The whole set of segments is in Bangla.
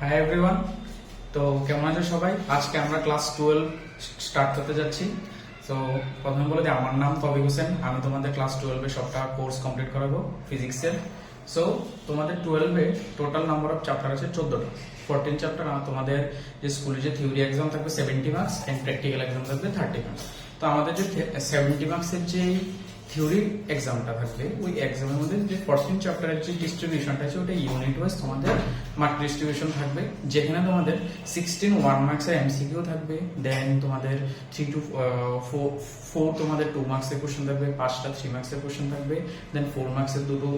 Hi everyone. তো কেমন আছো সবাই? আজকে আমরা ক্লাস 12 স্টার্ট করতে যাচ্ছি। সো প্রথমে বলে দিই, আমার নাম তবিক হোসেন। আমি তোমাদের ক্লাস 12 এ সবটা কোর্স কমপ্লিট করাবো ফিজিক্সের। সো তোমাদের 12 এ টোটাল নাম্বার অফ চ্যাপ্টার আছে 14টা। 14 চ্যাপ্টার। তোমাদের যে স্কুলে যে থিওরি এক্সাম থাকবে 70 মার্কস এন্ড প্র্যাকটিক্যাল এক্সাম থাকবে 30 মার্কস। তো আমাদের যে 70 মার্কসের যে থিওরি এক্সামটা থাকবে, ওই এক্সামের মধ্যে যে 14 চ্যাপ্টারের যে ডিস্ট্রিবিউশনটা আছে ওটা ইউনিট ওয়াইজ তোমাদের মার্ক ডিস্ট্রিবিউশন থাকবে, যেখানে তোমাদের 16 1 মার্কসের এমসিকিউ থাকবে, দেন তোমাদের 3 to 4 তোমাদের 2 মার্কসের কোশ্চেন থাকবে, 5টা 3 মার্কসের কোশ্চেন থাকবে, দেন 4 মার্কসের দুটো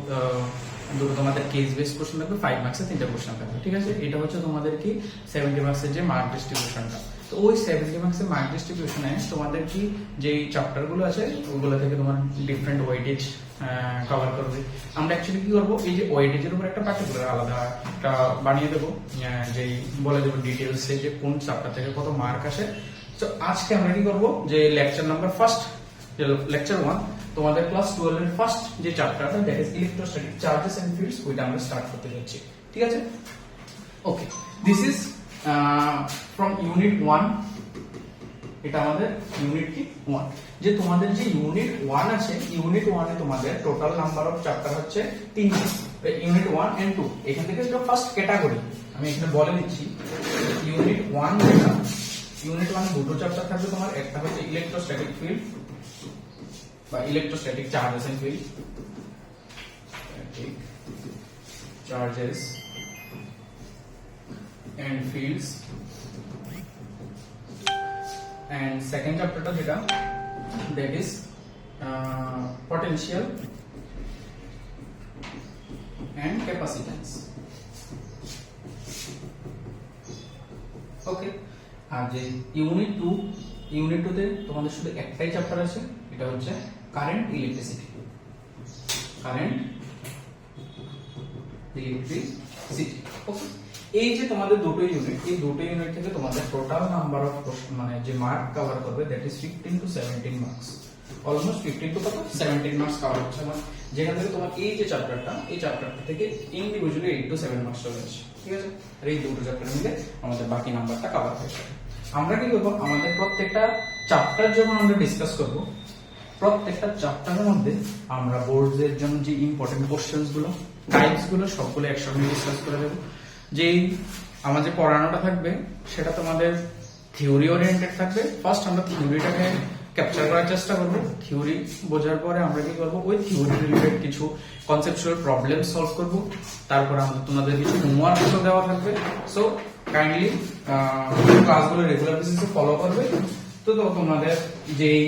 তোমাদের কেস বেস কোশ্চেন থাকবে, 5 মার্কসের 3টা কোশ্চেন থাকবে। ঠিক আছে, এটা হচ্ছে তোমাদের কি 70 মার্কসের যে মার্ক ডিস্ট্রিবিউশনটা। তো ওই 70 মার্কসের মার্ক ডিস্ট্রিবিউশনে তোমাদের কি যে চ্যাপ্টারগুলো আছে ওগুলো থেকে তোমার ডিফারেন্ট ওয়েটেজ কভার করবে। আমরা অ্যাকচুয়ালি কি করবো, এই যে ওয়েটেজের উপর একটা পার্টিকুলার আলাদা একটা বানিয়ে দেবো, যেই বলে দেবো ডিটেলসে যে কোন চ্যাপ্টার থেকে কত মার্ক আসে। তো আজকে আমরা কি করবো, যে লেকচার নাম্বার ফার্স্ট, লেকচার 1 তোমাদের ক্লাস 12 এর ফার্স্ট যে চ্যাপ্টারটা, that is electrostatic charges and fields, ওইটা আমরা স্টার্ট করতে যাচ্ছি। ঠিক আছে, okay. This is from unit 1। এটা আমাদের ইউনিট কি 1। যে তোমাদের যে ইউনিট 1 আছে, ইউনিট 1 এ তোমাদের টোটাল নাম্বার অফ চ্যাপ্টার হচ্ছে 3টা। ইউনিট 1 এন্ড 2 এখান থেকে যেটা ফার্স্ট ক্যাটাগরি আমি এখানে বলে দিচ্ছি। ইউনিট 1 যেটা, ইউনিট 1 দুটো চ্যাপ্টার থাকবে তোমার, একটা হচ্ছে ইলেকট্রোস্ট্যাটিক ফিল্ড বা electrostatic charges and field, charges and fields, and second chapter ta jeta, that is potential and capacitance. Okay, আর যে ইউনিট 2 তে তোমাদের শুধু একটাই চ্যাপ্টার আছে, এটা হচ্ছে current electricity. Current electricity. Okay, এই যে তোমাদের দুটো ইউনিট, এই দুটো ইউনিট থেকে তোমাদের টোটাল নাম্বার অফ মানে যে মার্ক কভার করবে, that is 15 to 17 marks. Almost 15 to 17 marks cover হচ্ছে আমার, যেখান থেকে তোমার এই যে চ্যাপ্টারটা, এই চ্যাপ্টারটা থেকে ইন্ডিভিজুয়ালি 8 to 7 মার্কস চলে আসে। ঠিক আছে, আর এই দুটো চ্যাপ্টার মিলে আমাদের বাকি নাম্বারটা কভার হয়ে যাবে। আমরা কি করবো, আমাদের প্রত্যেকটা চ্যাপ্টার যখন আমরা ডিসকাস করব, প্রত্যেকটা চ্যাপ্টারের মধ্যে আমরা বোর্ডের জন্য যে ইম্পর্টেন্ট কোশ্চেনস গুলো, টাইপস গুলো সবগুলো একসঙ্গে ডিসকাস করে দেবো। যেই আমাদের পড়ানোটা থাকবে সেটা তোমাদের থিওরি ওরিয়েন্টেড থাকবে। ফার্স্ট আমরা থিওরিটাকে ক্যাপচার করার চেষ্টা করবো। থিওরি বোঝার পরে আমরা কি করবো, ওই থিওরি রিলেটেড কিছু কনসেপচুয়াল প্রবলেম সলভ করব। তারপর আমাদের তোমাদের কিছু হোমওয়ার্ক দেওয়া থাকবে। সো কাইন্ডলি ক্লাসগুলো রেগুলার বেসিসে ফলো করবে, তো তোমাদের যেই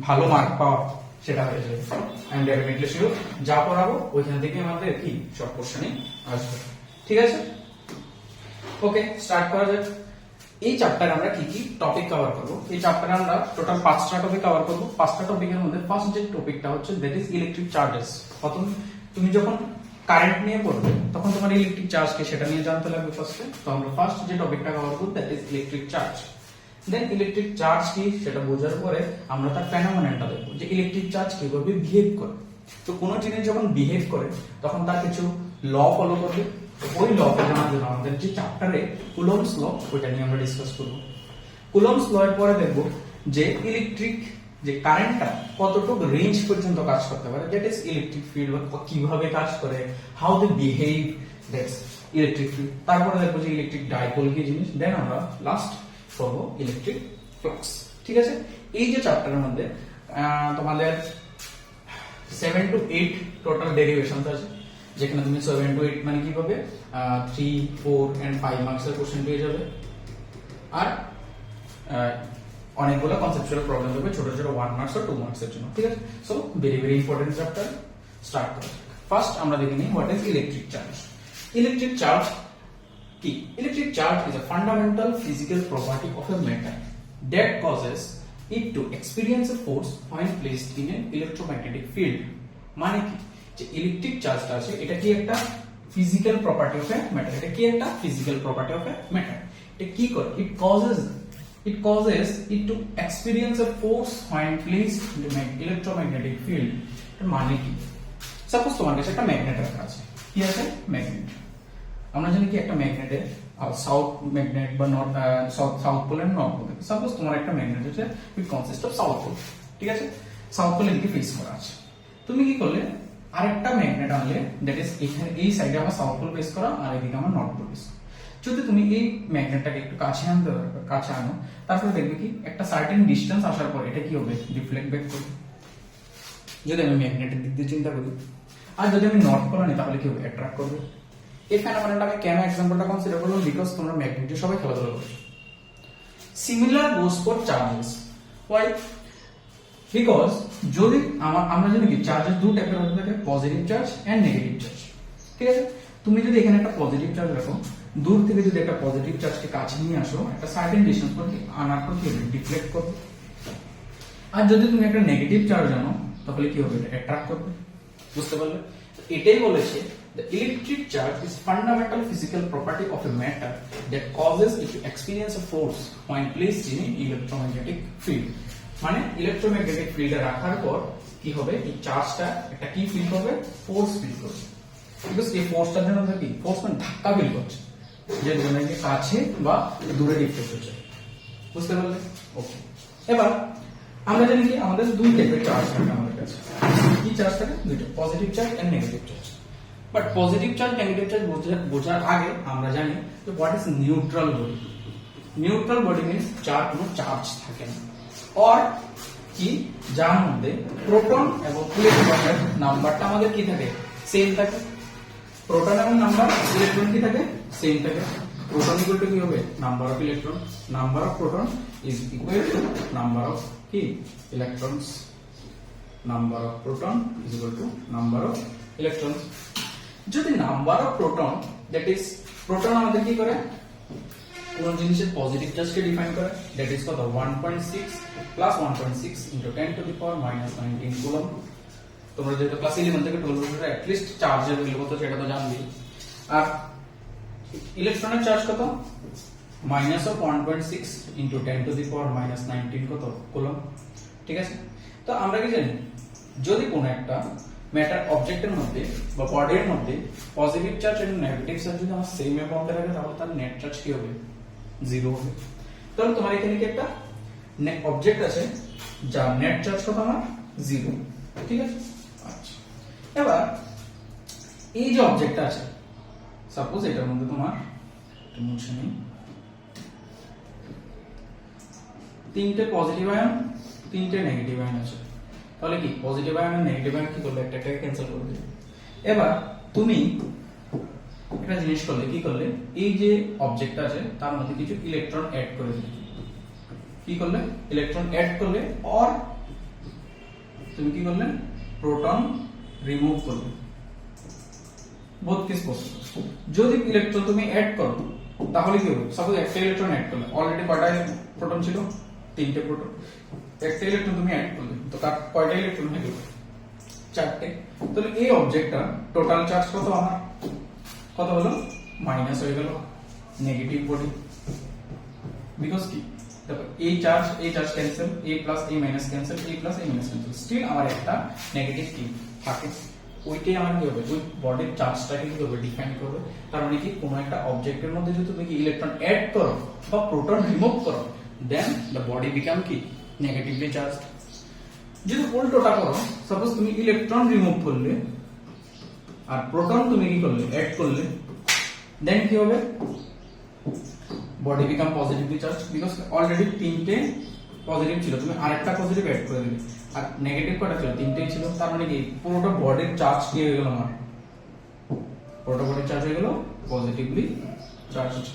ভালো মার্ক পাওয়া সেটা হয়ে যাবে। আমি ডেফিনেটলি শিওর যা পড়াবো ওইখান থেকে আমাদের কি সব কোশ্চেনই আসবে। ঠিক আছে, ওকে, স্টার্ট করা যাক। এই চ্যাপ্টারে আমরা কি কি টপিক কভার করব। এই চ্যাপ্টারে আমরা টোটাল 5টা টপিক কভার করব। 5টা টপিকের মধ্যে ফার্স্ট যে টপিকটা হচ্ছে, দ্যাট ইজ ইলেকট্রিক চার্জেস। প্রথম তুমি যখন কারেন্ট নিয়ে পড়বে তখন তোমার ইলেকট্রিক চার্জ কি সেটা নিয়ে জানতে লাগবে ফার্স্টে। তো আমরা ফার্স্ট যে টপিকটা কভার করব, that is electric charge. Then electric charge কি সেটা বোঝার পরে আমরা তার ফেনোমেননটা দেখব, যে ইলেকট্রিক চার্জ কিভাবে বিহেভ করে। তো কোনো জিনিস যখন বিহেভ করে তখন তার কিছু ল ফলো করবে। ওই ল জানার জন্য আমাদের যে চ্যাপ্টারে কুলম্বস ল, ওইটা নিয়ে আমরা ডিসকাস করব। কুলম্বস ল এর পরে দেখব যে ইলেকট্রিক যে কারেন্টটা কতটুকু রেঞ্জ পর্যন্ত কাজ করতে পারে, দ্যাট ইজ ইলেকট্রিক ফিল্ড, বা কিভাবে কাজ করে, how they behave, that's electric field. তারপরে দেখবো যে ইলেকট্রিক ডাইপোল কি জিনিস। দেন আমরা লাস্ট করবো ইলেকট্রিক ফ্লাক্স। ঠিক আছে, এই যে চ্যাপ্টারের মধ্যে তোমাদের 7 to 8 টোটাল ডেরিভেশন আছে, যেখানে তুমি 7 to 8 মানে কি পাবে, 3, 4 and 5 মার্কসের কোশ্চেন পেয়ে যাবে। আর অনেকগুলো কনসেপচুয়াল প্রবলেম হবে, ছোট ছোট 1 মার্কস আর 2 মার্কসের জন্য। ঠিক আছে, so very very important chapter. Start করা যাক। ফার্স্ট আমরা দেখে নিই what is electric charge. Electric charge কি? Electric charge is a fundamental physical property of a matter that causes it to experience a force when placed in an electromagnetic field. মানে কি, যে ইলেকট্রিক চার্জটা আছে এটা কি একটা physical property of a matter. এটা কি একটা physical property of a matter. এটা কি করে, it causes it to experience a force when placed in an electromagnetic field. মানে কি, সাপোজ তোমার কাছে একটা ম্যাগনেট রাখা আছে। কি আছে? ম্যাগনেট। আমরা জানি কি একটা ম্যাগনেটের সাউথ ম্যাগনেট বা north south pole and north pole. Suppose তোমার একটা ম্যাগনেট আছে with consist of south pole, ঠিক আছে, সাউথ পোলের দিকে ফেস করা আছে। তুমি কি করলে আরেকটা ম্যাগনেট আনলে, দ্যাট ইজ এখানে এই সাইডে আমার সাউথ পোল ফেস করা আর এদিকে আমার নর্থ পোল ফেস করা। যদি তুমি এই ম্যাগনেটটাকে একটু কাছে আনতে কাছে আনো, তারপরে দেখবে কি একটা সার্টেন ডিসটেন্স আসার পর এটা কি হবে, রিফ্লেক্ট ব্যাক করবে। যদি আমি ম্যাগনেটের দিক দিয়ে চিন্তা করি, আর যদি আমি নর্থ পোল আনি তাহলে কি হবে, অ্যাট্রাক্ট করবে। এই ফেনোমেননটা আমি কেন এক্সাম্পলটা কনসিডার করলাম, বিকজ তোমরা ম্যাগনেটে সবাই খেলাধুলা করছো। Similar goes for charges. Why? Because যদি আমরা জানি কি চার্জেস দু টাইপের হতে থাকে, positive charge and negative charge, ঠিক আছে। তুমি যদি এখানে একটা পজিটিভ চার্জ রাখো, দূর থেকে যদি একটা পজিটিভ চার্জকে কাছে নিয়ে আসো, একটা সার্টেন ডিসটেন্স পর আনার পর কি হবে, ডিফ্লেক্ট করবে। আর যদি তুমি একটা নেগেটিভ চার্জ আনো তাহলে কি হবে, এটা অ্যাট্রাক্ট করবে। বুঝতে পারলে? এটাই বলেছে the electric charge is fundamental physical property of a matter that causes it to experience a force when placed in an electromagnetic field. মানে ইলেকট্রোম্যাগনেটিক ফিল্ডে রাখার পর কি হবে, এই চার্জটা একটা কি ফিল করবে, ফোর্স ফিল করবে। বিকজ এই ফোর্সটার জন্য কি, ফোর্স মানে ধাক্কা ফিল করছে, যে দুজনের কাছে বা দূরে রিফ্লেক্ট হচ্ছে। বুঝতে পারলে? ওকে। এবার আমরা জানি কি আমাদের দুই টাইপের চার্জ থাকে আমাদের কাছে। কি চার্জ থাকে? দুইটা, positive charge and negative charge. But positive charge negative charge বোঝার আগে আমরা জানি যে what is neutral body. Neutral body means যার কোনো চার্জ থাকে না, অর কি যার মধ্যে প্রোটন এবং ইলেকট্রনের নাম্বারটা আমাদের কি থাকে, সেম থাকে। প্রোটন এবং নাম্বার, ইলেকট্রন কি থাকে, সেম থাকে। প্রোটন ইকুয়াল টু কি হবে, number of electron, number of proton is equal to number of কি, electrons. Number of proton is equal to number of electrons. যদি number of proton, that is proton আমাদের কি করে, কোন জিনিসের পজিটিভ চার্জকে ডিফাইন করে, দ্যাট ইজ কত, 1.6 plus 1.6 into 10 to the power minus 19 coulomb. তোমরা যেহেতু ক্লাস 11 থেকে 12 পর্যন্ত অ্যাট লিস্ট চার্জের ভ্যালু কত সেটা তো জানবেই। আর ইলেকট্রনের চার্জ কত, minus of 1.6 into 10 to the power minus 19 কত কুলম, ঠিক আছে। তো আমরা কি জানি, যদি কোন একটা ম্যাটার অবজেক্টের মধ্যে বা বডির মধ্যে পজিটিভ চার্জ এবং নেগেটিভ চার্জ যদি আমার সেম অ্যামাউন্টে থাকে, তাহলে তার নেট চার্জ কি হবে, জিরো হবে। তাহলে তোমার এখানে কি একটা অবজেক্ট আছে যার নেট চার্জ কত আমার, জিরো, ঠিক আছে। আচ্ছা, এবার এই যে অবজেক্টটা আছে, সাপোজ এটার মধ্যে তোমার মুছে নেই, তিনটে পজিটিভ আয়ন, তিনটে নেগেটিভ আয়ন আছে। তাহলে কি পজিটিভ আয়ন আর নেগেটিভ আয়ন কি করলে, একটা ক্যান্সেল করে দিলে। এবার তুমি একটা জিনিস করলে, কি করলে, এই যে অবজেক্টটা আছে তার মধ্যে কিছু ইলেকট্রন অ্যাড করে দিলে। কি করলে, ইলেকট্রন অ্যাড করলে, অর তুমি কি করলে, প্রোটন রিমুভ করলে। Both case possible. যদি ইলেকট্রন তুমি অ্যাড করো তাহলে কি হবে, সাপোজ একটা ইলেকট্রন অ্যাড করলে, অলরেডি কয়টা প্রোটন ছিল, তিনটে প্রোটন, একটা ইলেকট্রন তুমি অ্যাড করলে, তো কয়টা ইলেকট্রন হয়ে গেল, চারটে। তাহলে এই অবজেক্টটা টোটাল চার্জ কত আমার, কত হলো, মাইনাস হয়ে গেল, নেগেটিভ বডি। বিকজ কি, দেখো এই charge cancel, a plus a minus cancel, a plus a minus cancel, still আমার একটা নেগেটিভ কি থাকে। ওইটাই আমার কি হবে, ওই বডির চার্জটাকে কি হবে, ডিফাইন করবে। তার মানে কি, কোনো একটা অবজেক্টের মধ্যে যদি তুমি কি ইলেকট্রন অ্যাড করো বা প্রোটন রিমুভ করো, দেন দ্য বডি বিকাম কি, নেগেটিভলি চার্জড। যদি উল্টোটা করো, সাপোজ তুমি ইলেকট্রন রিমুভ করলে আর প্রোটন তুমি কি করলে, অ্যাড করলে, দেন কি হবে, body become positively charged. Because already তিনটে পজিটিভ ছিল, তুমি আরেকটা পজিটিভ অ্যাড করে দিলে, আর নেগেটিভ কয়টা ছিল, তিনটেই ছিল। তার মানে কি, পুরোটা বডির চার্জ কি হয়ে গেল আমার, পুরোটা বডির চার্জ হয়ে গেল পজিটিভলি চার্জড।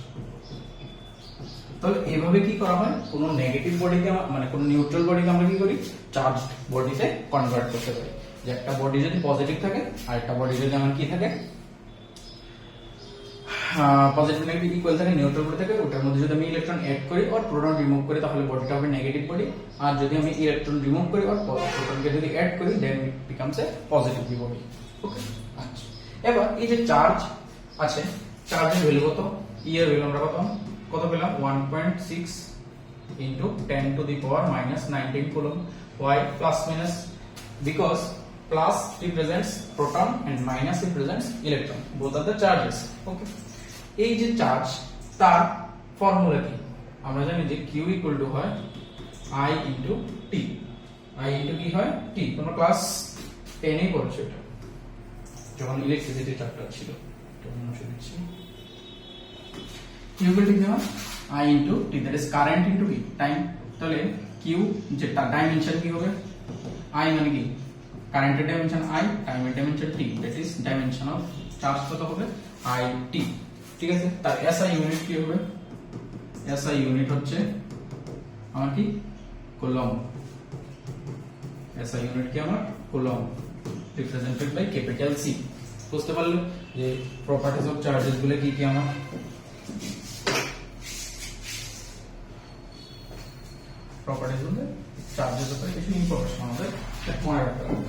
তাহলে এভাবে কি করা হয়, কোনো নেগেটিভ বডিকে মানে কোনো নিউট্রাল বডিকে আমরা কি করি, চার্জড বডিতে কনভার্ট করতে পারি। যে একটা বডি যদি পজিটিভ থাকে আর একটা বডি যদি আমার কি থাকে, পজিটিভ নেগেটিভ ইকুয়াল থাকে, নিউট্রাল বডি থাকে, ওটার মধ্যে যদি আমি ইলেকট্রন অ্যাড করি আর প্রোটন রিমুভ করি, তাহলে বডিটা হবে নেগেটিভ বডি। আর যদি আমি ইলেকট্রন রিমুভ করি আর প্রোটনকে যদি অ্যাড করি, then it becomes a positive body. Okay, আচ্ছা। এবার এই যে চার্জ আছে, চার্জের ভ্যালু কত, ই এর ভ্যালু আমরা কত পেলাম, 1.6 into 10 to the power minus 19 coulomb. Why plus minus? Because plus represents proton and minus represents electron. Both are the charges. Okay. এই যে চার্জ তার ফর্মুলা কি আমরা জানি যে q ইকুয়াল টু হয় I into t I into কি হয় t তোমরা ক্লাস 10 এ পড়েছো এটা যখন ইলেকট্রিসিটি চ্যাপ্টার ছিল তো মনে করে দিচ্ছি q ইকুয়াল টু কি হয় I into t that is current into কি টাইম তাহলে q যেটা ডাইমেনশন কি হবে I মানে কি কারেন্টের ডাইমেনশন I টাইমের dimension t that is dimension of charge কত হবে I t ঠিক আছে তার SI ইউনিট কি হবে SI ইউনিট হচ্ছে আমার কি কুলম্ব SI ইউনিট কি আমার coulomb represented by capital C বুঝতে পারলে যে প্রপার্টিজ অফ চার্জেস গুলো কি কি আমার প্রপার্টিজ গুলো চার্জেস উপরে কিছু ইনফরমেশন আমাদের মনে রাখতে হবে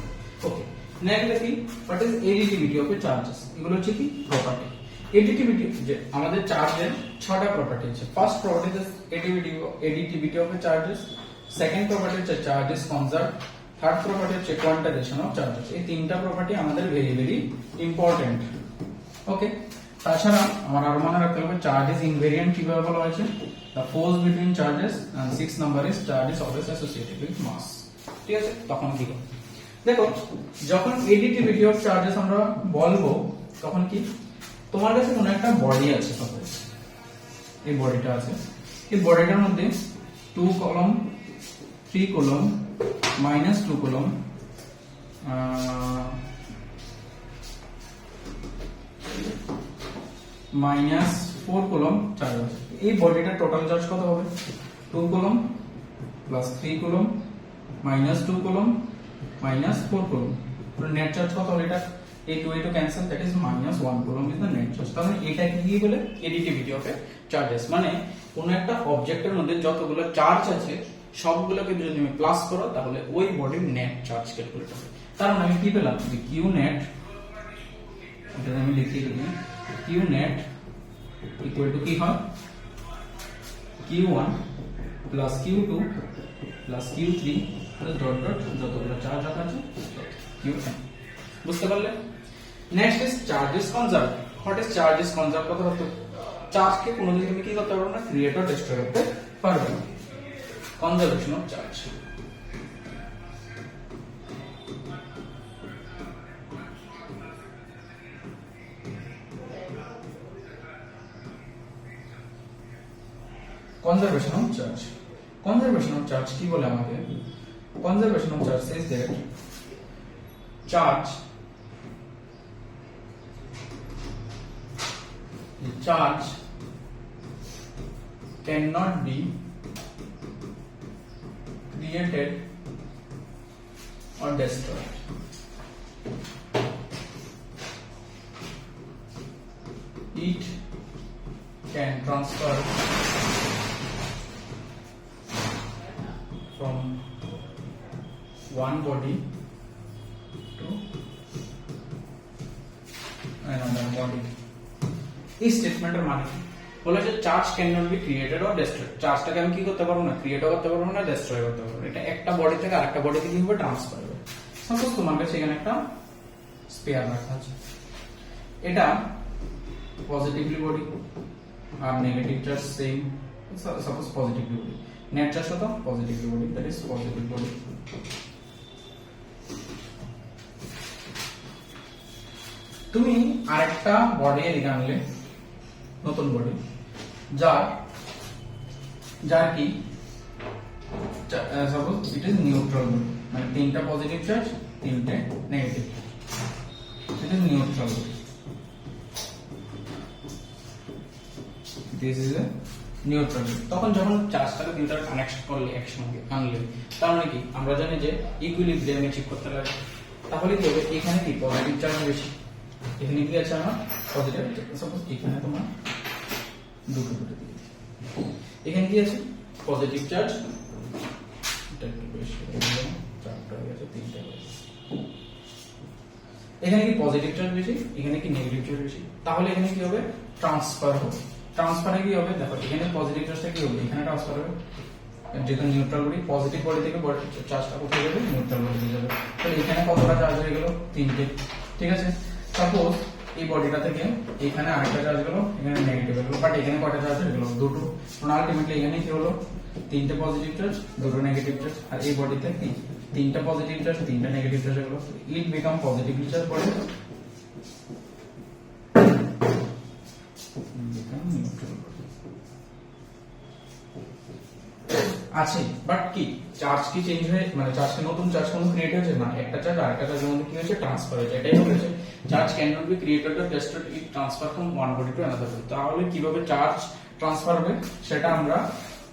ওকে নেক্সট দেখি what is additivity of charges এগুলো হচ্ছে কি প্রপার্টি এডিটিভিটি যে আমাদের চার্জের 6টা প্রপার্টি আছে first property is additivity of charges second property হচ্ছে চার্জেস কনজার্ভ থার্ড প্রপার্টি হচ্ছে কোয়ান্টাইজেশন অফ চার্জেস এই তিনটা প্রপার্টি আমাদের ভেরি ভেরি ইম্পর্টেন্ট ওকে তাছাড়া আমার আরো মনে রাখতে হবে চার্জ ইজ ইনভেরিয়েন্ট কিভাবে বলা হয়েছে the force between charges and 6 number is charge is always associated with mass ঠিক আছে তখন কি হবে দেখো যখন এডিটিভিটি অফ চার্জেস আমরা বলবো তখন কি তোমার কাছে কোনো একটা বডি আছে সাপোজ এই বডিটা আছে এই বডিটার মধ্যে 2 কলম 3 কলম -2 কলম -4 কলম চার্জ আছে এই বডিটার টোটাল চার্জ কত হবে 2 কলম +3 কলম -2 কলম -4 কলম তো নেট চার্জ কত হবে এটা এই 2 to cancel that is -1 coulomb is the net charge তাহলে এটা কি বলে এডিটিভিটি অফ চার্জেস মানে কোন একটা অবজেক্টের মধ্যে যতগুলো চার্জ আছে সবগুলোকে যদি তুমি প্লাস করো তাহলে ওই বডির নেট চার্জ ক্যালকুলেট হবে তার মানে আমি কি পেলাম যে q net এটা আমি লিখে দিই q net ইকুয়াল টু কি হয় q1 q2 q3 dot dot যতগুলো চার্জ আছে qn বুঝতে পারলে next is charges conserve what is charges conserve কথা হতো চার্জকে কোনোদিন তুমি কি করতে পারবে না ক্রিয়েট অর ডিস্ট্রয় করতে পারবে না conservation of charge conservation of charge কি বলে আমাকে conservation of charge is that charge cannot be created or destroyed. It can transfer from one body to another body. এই স্টেটমেন্টের মানে কি বলা যে charge can not be created or destroyed চার্জটাকে আমি কি করতে পারবো না ক্রিয়েটও করতে পারবো না ডেস্ট্রয় করতে পারবো এটা একটা বডি থেকে আরেকটা বডিতে কি হবে ট্রান্সফার হবে সাপোজ তোমার কাছে এখানে একটা স্পেয়ার রাখা আছে এটা পজিটিভলি বডি আর negative charge same suppose positively body net charge কত positively body that is positive body তুমি আরেকটা বডি এদিকে আনলে নতুন বডি যার কি suppose it is neutral body মানে তিনটা পজিটিভ চার্জ তিনটে negative it is neutral body this is a neutral body তখন যখন চার্জটাকে দুইটা কানেক্ট করলে একসঙ্গে আনলে তার মানে কি আমরা জানি যে ইকুইলিব্রিয়ামে ঠিক করতে লাগে তাহলে কি হবে এখানে কি পজিটিভ চার্জ বেশি এখানে কি আছে আমার পজিটিভ সাপোজ এখানে তোমার দুটো দিকে এখানে কি আছে পজিটিভ চার্জ এটা একটু বেশি চারটা হয়ে গেছে তিনটা হয়ে গেছে এখানে কি পজিটিভ চার্জ বেশি এখানে কি নেগেটিভ চার্জ বেশি তাহলে এখানে কি হবে ট্রান্সফার হবে ট্রান্সফারে কি হবে দেখো এখানে পজিটিভ চার্জটা কি হবে এখানে ট্রান্সফার হবে যেহেতু নিউট্রাল বডি পজিটিভ বডি থেকে চার্জটা কোথায় যাবে নিউট্রাল বডিতে যাবে তাহলে এখানে কতটা চার্জ হয়ে গেল তিনটে ঠিক আছে সাপোজ এই বডিটা থেকে এখানে আরেকটা চার্জ গেল, এখানে নেগেটিভ গেল, বাট এখানে কয়টা চার্জ গেল? দুটো। মানে আলটিমেটলি এখানে কি হলো? তিনটে পজিটিভ চার্জ, দুটো নেগেটিভ চার্জ। আর এই বডিতে কি তিনটা পজিটিভ চার্জ, তিনটা নেগেটিভ চার্জ গেল। It become positively charge body, become neutral আছে। বাট কি চার্জ কি চেঞ্জ হয়ে, মানে চার্জ কি নতুন চার্জ কোনো ক্রিয়েট হয়েছে? না, একটা চার্জ আরেকটা চার্জের মধ্যে কি হয়েছে? ট্রান্সফার হয়েছে। এটাই হয়েছে charge can not be created or just it transfer from one body to another body. তাহলে কিভাবে চার্জ ট্রান্সফার হবে সেটা আমরা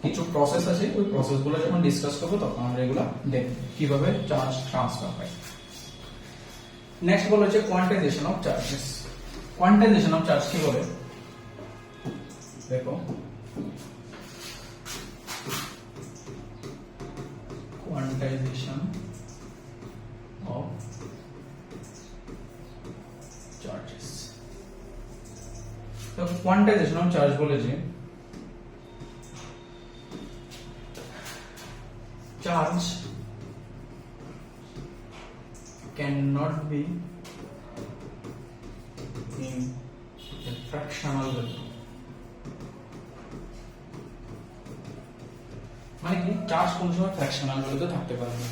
কিছু প্রসেস আছে, ওই প্রসেসগুলো যখন ডিসকাস করব তখন আমরা এগুলো দেখব কিভাবে চার্জ ট্রান্সফার হয়। নেক্সট বলা হচ্ছে quantization of charges. Quantisation of charge কি বলে দেখো, quantization of charges। তো quantization of charge বলে যে charge cannot be in a fractional value। মানে কি চার্জ কোন সময় ফ্র্যাকশনাল ভ্যালুতে থাকতে পারে না।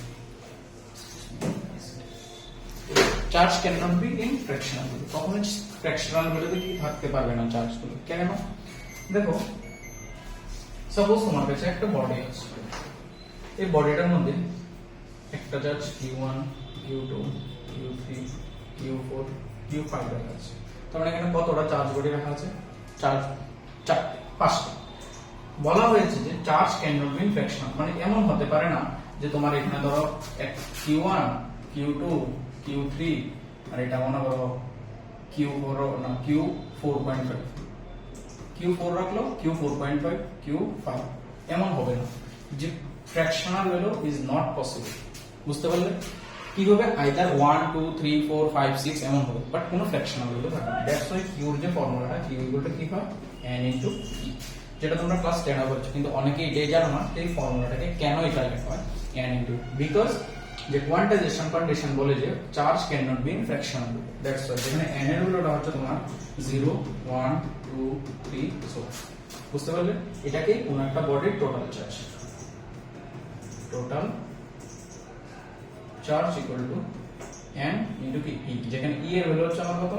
Charge can not be in fractional value, কখনো ফ্র্যাকশনাল ভ্যালুতে কি থাকতে পারবে না চার্জগুলো। কেন? দেখো সাপোজ তোমার কাছে একটা বডি আছে, এই বডিটার মধ্যে একটা charge Q1 Q2 Q3 Q4 Q5 রাখা আছে। তার মানে এখানে কতটা চার্জ বডি রাখা আছে? চার্জ পাঁচটা। বলা হয়েছে যে charge can not be in fractional, মানে এমন হতে পারে না যে তোমার এখানে ধরো Q1 Q2 Q3 আর এটা মনে করো Q4 না Q4.5, Q4 রাখলো Q4.5 Q5, এমন হবে না। যে fractional value is not possible. বুঝতে পারলে? কি হবে? আইদার 1 2 3 4 5 6 এমন হবে, বাট কোনো ফ্র্যাকশনাল ভ্যালু থাকবে না। দ্যাটস ওয়াই কিউর যে ফর্মুলাটা Q ইকুয়াল টু কি হয় n ইনটু E, যেটা তোমরা ক্লাস 10 এ পড়ছো, কিন্তু অনেকেই এটাই জানো না এই ফর্মুলাটাকে কেন এটা লেখা হয় n ইনটু, বিকজ যে কোয়ান্টাইজেশন কন্ডিশন বলে যে charge can not be in fractional. That's why যেখানে n এর ভ্যালুটা হচ্ছে তোমার 0 1 2 3 সো। বুঝতে পারলে? এটাকে কোন একটা বডির total charge, total charge equal to n into কি E, যেখানে E এর ভ্যালু হচ্ছে আমার কত?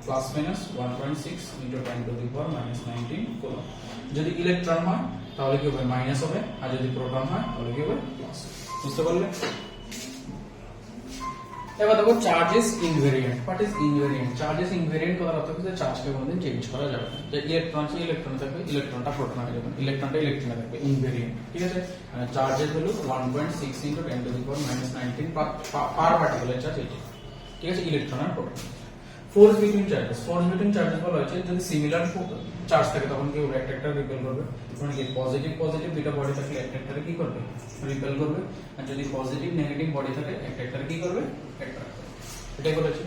Plus minus 1.6 into 10 to the power minus 19 coulomb. যদি ইলেকট্রন হয় তাহলে কি হবে? মাইনাস হবে, আর যদি প্রোটন হয় তাহলে কি হবে? প্লাস। বুঝতে পারলে? এবার দেখো charge is invariant. What is invariant? Charge is invariant কথার অর্থ হচ্ছে চার্জকে কোনোদিন চেঞ্জ করা যাবে না। যে ইলেকট্রন আছে ইলেকট্রনে থাকবে, ইলেকট্রনটা প্রোটনে হয়ে যাবে, ইলেকট্রনটা ইলেকট্রনে থাকবে, ইনভেরিয়েন্ট। ঠিক আছে? চার্জের value 1.6 into 10 to the power minus 19 per particular charge এটা। ঠিক আছে? ইলেকট্রন আর proton. Force between charges, force between charges বলা হয়েছে যদি সিমিলার চার্জ থাকে তখন কি হবে? একটা একটা রিপেল করবে। মানে কি পজিটিভ পজিটিভ দুটো বডি থাকলে একটা একটা কি করবে? রিপেল করবে। আর যদি পজিটিভ নেগেটিভ বডি থাকে একটা একটা কি করবে? অ্যাট্রাক্ট করবে। এটাই বলেছে।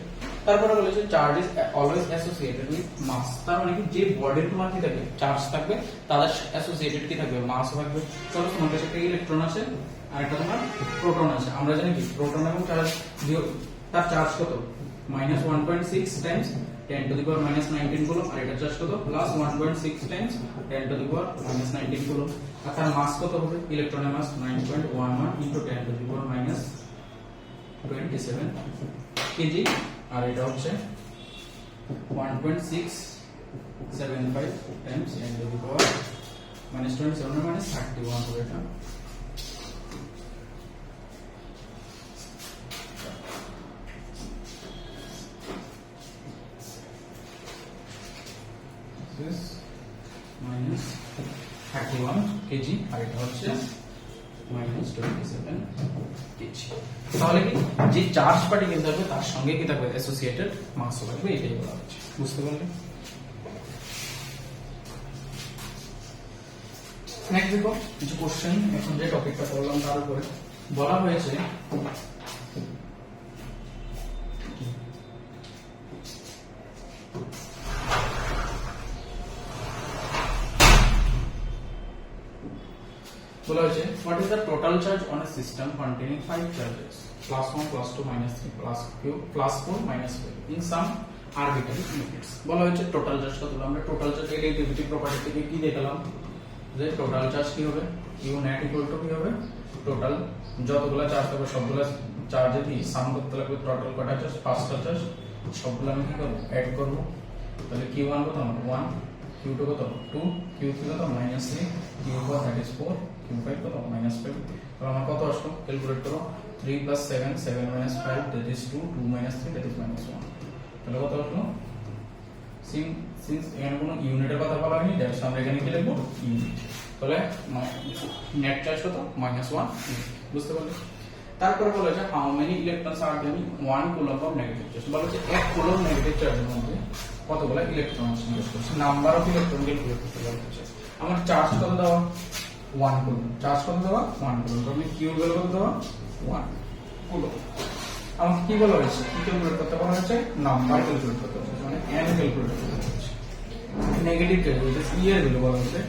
তারপরে বলেছে charge is always associated with mass. তার মানে কি যে বডির তোমার কি থাকবে? চার্জ থাকবে, তাদের অ্যাসোসিয়েটেড কি থাকবে? মাস থাকবে। চলো তোমার কাছে একটা ইলেকট্রন আছে আর একটা তোমার প্রোটন আছে। আমরা জানি কি প্রোটন এবং চার্জ তার চার্জ কত? minus 1.6 times 10 to the power minus 19 coulomb, আর এটা চার্জ কত? Plus 1.6 times 10 to the power minus 19 coulomb. আর তার মাস কত হবে? ইলেকট্রনের mass 9.11 into 10 to the power minus 27 KG, আর এটা হচ্ছে 1.675 times 10 to the power minus 27 minus 31 হবে এটা। minus 31 কেজি, আর এটা হচ্ছে minus 27 কেজি। তাহলে কি যে চার্জ পার্টিকেল থাকবে তার সঙ্গে কি থাকবে? অ্যাসোসিয়েটেড মাস থাকবে, এটাই বলা হচ্ছে। বুঝতে পারলে? নেক্সট দেখো কিছু কোশ্চেন। এখন যে টপিকটা পড়লাম তার উপরে বলা হয়েছে বলা হয়েছে what is the total charge on a system containing 5 charges plus 1 plus 2 minus 3 plus q plus 4 minus 5 in some arbitrary units. বলা হয়েছে টোটাল চার্জ কত হলো, আমরা টোটাল চার্জ রিলেটিভিটি প্রপার্টি থেকে কি দেখালাম যে টোটাল চার্জ কি হবে, ইউ নেট ইকুয়াল টু কি হবে, টোটাল যতগুলো চার্জ থাকবে সবগুলো চার্জে কি সাম করতে লাগবে, টোটাল কটা চার্জ, 5টা চার্জ, সবগুলো আমি কি করব অ্যাড করব। তাহলে Q1 কত হবে 1, Q2 কত 2, Q3 কত -3, Q4 that is 4, Q5 কত -5। তাহলে আমার কত আসলো ক্যালকুলেট করো, 3 + 7 7 - 5 that is 2, 2 - 3 that is -1। তাহলে কত আসলো, সিন্স এখানে কোনো ইউনিটের কথা বলা হয়নি দ্যাটস আমরা এখানে কি লিখব ইউনিট। তাহলে নেট চার্জ কত -1, বুঝতে পারলে। তারপরে বলা হয়েছে how many electrons are giving 1 coulomb of negative charge. বলা হচ্ছে 1 কুলম্ব নেগেটিভ চার্জের মধ্যে কতগুলো ইলেকট্রন ইউজ করছে, নাম্বার অফ ইলেকট্রন ক্যালকুলেট করতে বলা হচ্ছে। আমার চার্জ কত দেওয়া 1 কুলম্ব, চার্জ কত দেওয়া 1 কুলম্ব, তাহলে কিউ ভ্যালু কত দেওয়া 1 কুলম্ব। আমাকে কি বলা হয়েছে, কি ক্যালকুলেট করতে বলা হয়েছে, নাম্বার ক্যালকুলেট করতে বলা হয়েছে, মানে n ক্যালকুলেট করতে বলা হয়েছে। নেগেটিভ চার্জ হচ্ছে e এর ভ্যালু বলা হয়েছে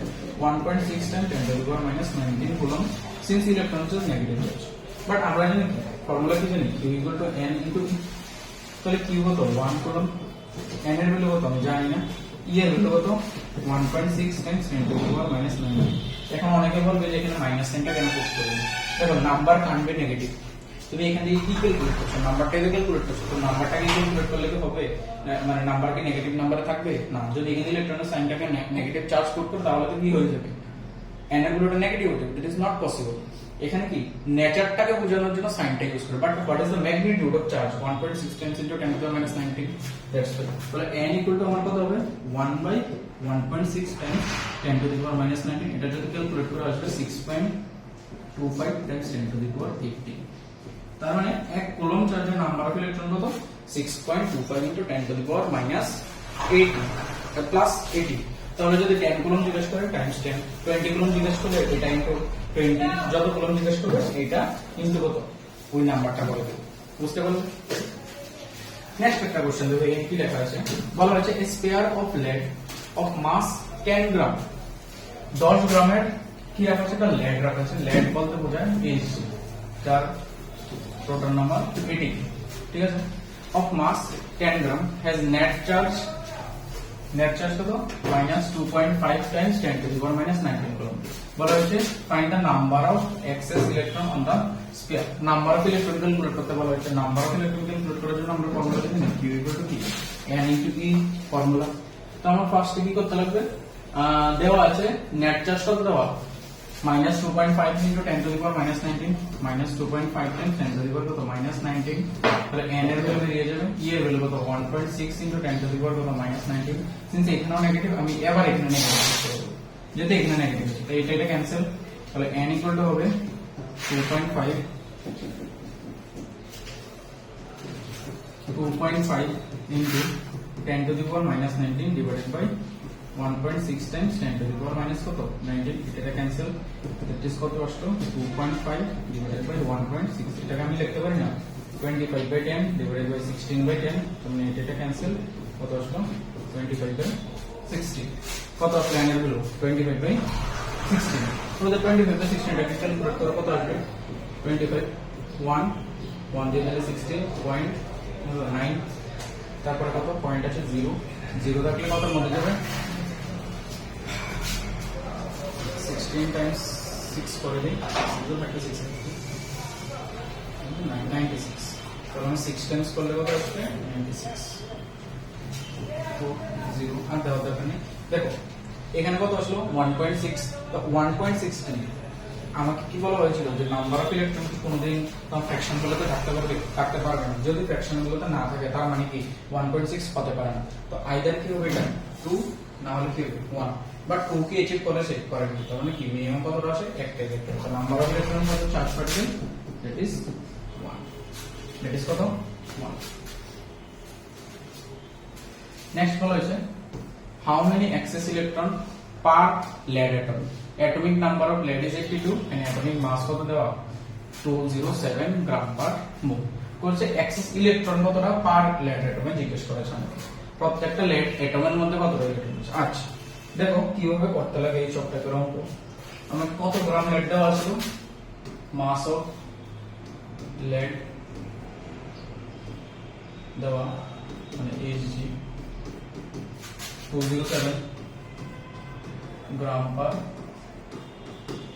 1.6 × 10⁻⁹ coulomb since electron is negative charge. But আমরা জানি ফর্মুলা কি জানি, q = n × e। তাহলে q কত 1 কুলম্ব, n এর ভ্যালু কত আমি জানি না, e এর ভ্যালু কত 1.6 × 10⁻⁹। এখন অনেকে বলবে যে এখানে মাইনাস সাইনটা কেন পুট করবেন, দেখো নাম্বার কানবে নেগেটিভ, তুমি এখান থেকে কি ক্যালকুলেট করছো, নাম্বারটাকে ক্যালকুলেট করছো, তো নাম্বারটাকে ক্যালকুলেট করলে কি হবে, মানে নাম্বার কি নেগেটিভ নাম্বারে থাকবে না, যদি এখানে ইলেকট্রনের সাইনটাকে নেগেটিভ চার্জ পুট করো তাহলে তো কি হয়ে যাবে, n এর ভ্যালুটা নেগেটিভ হয়ে যাবে, দ্যাট ইজ নট পসিবল। এখানে কি নেচারটাকে বোঝানোর জন্য সাইনটা ইউজ করে, but what is the magnitude of charge 1.6 × 10⁻⁹ that's why. তাহলে n = আমার কত হবে 1/1.6 × 10⁻⁹, এটা যদি ক্যালকুলেট করে আসবে 6.25 × 10⁻18। তার মানে 1 কুলম্ব চার্জের নাম্বার অফ ইলেকট্রন কত 6.25 × 10⁻18 প্লাস 80। তাহলে যদি 10 কুলম্ব জিজ্ঞেস করে টাইমস 10, 20 কুলম্ব জিজ্ঞেস করলে এটা ইনটু 20, যত কুলম্ব জিজ্ঞেস করবে এটা ইনটু কত ওই নাম্বারটা বলে দেব, বুঝতে পারলে। নেক্সট একটা কোশ্চেন দেখো, এখানে কি লেখা আছে, বলা হয়েছে a sphere of lead of mass 10 গ্রাম, 10 গ্রামের কি রাখা আছে, এটা lead রাখা আছে, lead বলতে বোঝায় Ag, যার প্রোটন নাম্বার 18, ঠিক আছে, of mass 10 gram has net charge কত -2.5 × 10⁻⁹ কুলম্ব। বলা হয়েছে find the number of excess electron on the sphere, number of electron calculate করতে বলা হয়েছে। নাম্বার অফ ইলেকট্রন ক্যালকুলেট করার জন্য আমরা ফর্মুলা জানি না, q = কি n × e ফর্মুলা। তো আমরা ফার্স্টে কি করতে লাগবে, দেওয়া আছে নেট চার্জ কত দেওয়া -2.5 × 10⁻⁻19, -2.5 × 10⁻⁻19, তাহলে n এর ভ্যালু বেরিয়ে যাবে, e এর ভ্যালু কত 1.6 × 10⁻⁻19, সিন্স এখানেও নেগেটিভ আমি এবার এখানে নেগেটিভ করব, যেটা এখানে নেগেটিভ আছে তাই এটা ক্যান্সেল। তাহলে n = হবে 2.5 × 10⁻⁻19 ডিভাইডেড বাই 1.6 × 10⁻⁻19, এটা ক্যান্সেল, দ্যাট ইজ কত আসলো 2.5 ডিভাইডেড বাই 1.6, এটাকে আমি লিখতে পারি না 25/10 ডিভাইডেড বাই 16/10, তুমি এটা ক্যান্সেল, কত আসলো 25/16, কত আসলো n এর ভ্যালু 25/16। তোমাদের 25/16 এটাকে ক্যালকুলেট করো কত আসবে 25 1 দিয়ে 16.9, তারপরে কত পয়েন্ট আছে 0 থাকলে কত মধ্যে যাবে 16 × 6 করে দিই, 96, তাহলে আমি 6 টাইমস করলে কত আসবে 96, 0 আর দেওয়া দরকার নেই। দেখো এখানে কত আসলো 1.6, তো 1.6 আমাকে কি বলা হয়েছিল যে নাম্বার অফ ইলেকট্রন কি কোনোদিন ফ্র্যাকশন গুলোতে থাকতে পারবে না, যদি ফ্র্যাকশন গুলোতে না থাকে তার মানে কি 1.6 হতে পারে না, তো আইদার কি হবে এটা 2 না হলে কি হবে 1, বাট 2 কি অ্যাচিভ করে সেট করে না, তার মানে কি মিনিমাম কতটা আসে একটা ইলেকট্রন, তো নাম্বার অফ ইলেকট্রন কত চার্জ পার্টিকেল দ্যাট ইজ 1, কত 1। নেক্সট বলা হয়েছে how many excess electron per lead atom, atomic number of lead is 82 and atomic mass কত দেওয়া 207 গ্রাম পার মোল। বলছে এক্সেস ইলেকট্রন কতটা পার lead atom এ জিজ্ঞেস করেছে আমাকে, প্রত্যেকটা lead atom এর মধ্যে কতটা ইলেকট্রন আছে। আচ্ছা দেখো কিভাবে করতে লাগে এই সবটাকে অঙ্ক, আমাকে কত গ্রাম lead দেওয়া আছে, মাস অফ lead দেওয়া মানে Hg 207 গ্রাম পার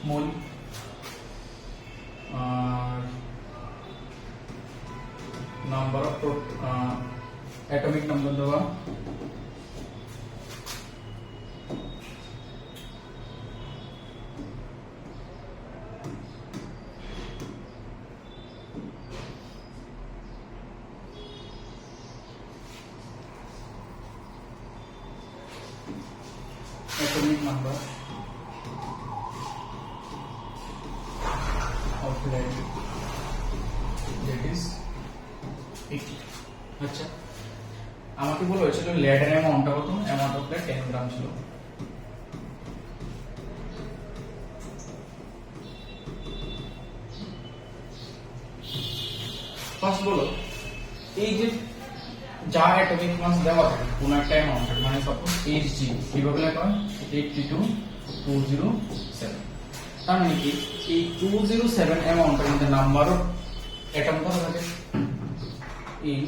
মোল। আর নাম্বার অফ অ্যাটমিক নাম্বার দেওয়া atomic number of lead, that is 80। আচ্ছা, আমাকে বলা হয়েছিল লেডের অ্যামাউন্টটা কত? অ্যামাউন্ট অফ লেড 10 গ্রাম ছিল। ফার্স্ট বলো, এই যে যা অ্যাটমিক মাস দেওয়া থাকে কোন একটা অ্যামাউন্ট, মানে সাপোজ Hg কিভাবে লেখা হয় 82207, তার মানে কি এই 207 অ্যামাউন্টের মধ্যে নাম্বার অফ অ্যাটম কত থাকে? in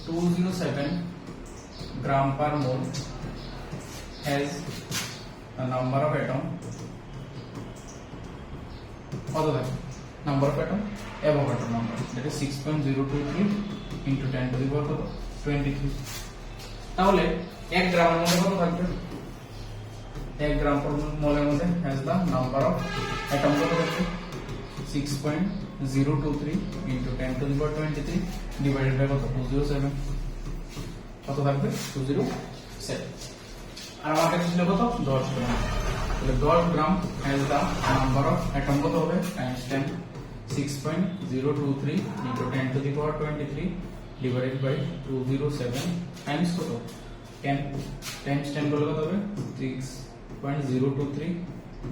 207 gram per mole has the number of atom কত থাকে? number of atom Avogadro number, that is 6.023 into 10 to the power কত? 23। তাহলে 1 গ্রামের মধ্যে কত থাকবে? 1 গ্রাম per মোলের মধ্যে has the number of atom কত থাকবে? 6.023 into 10 to the power 23 divided by কত? 207। কত থাকবে? 207। আর আমার কাছে ছিল কত? 10 গ্রাম। তাহলে 10 গ্রাম has the number of atom কত হবে? times 10, 6.023 into 10 to the power 23 divided by 207 times কত? 10 times 10 করলে কত হবে? 6.023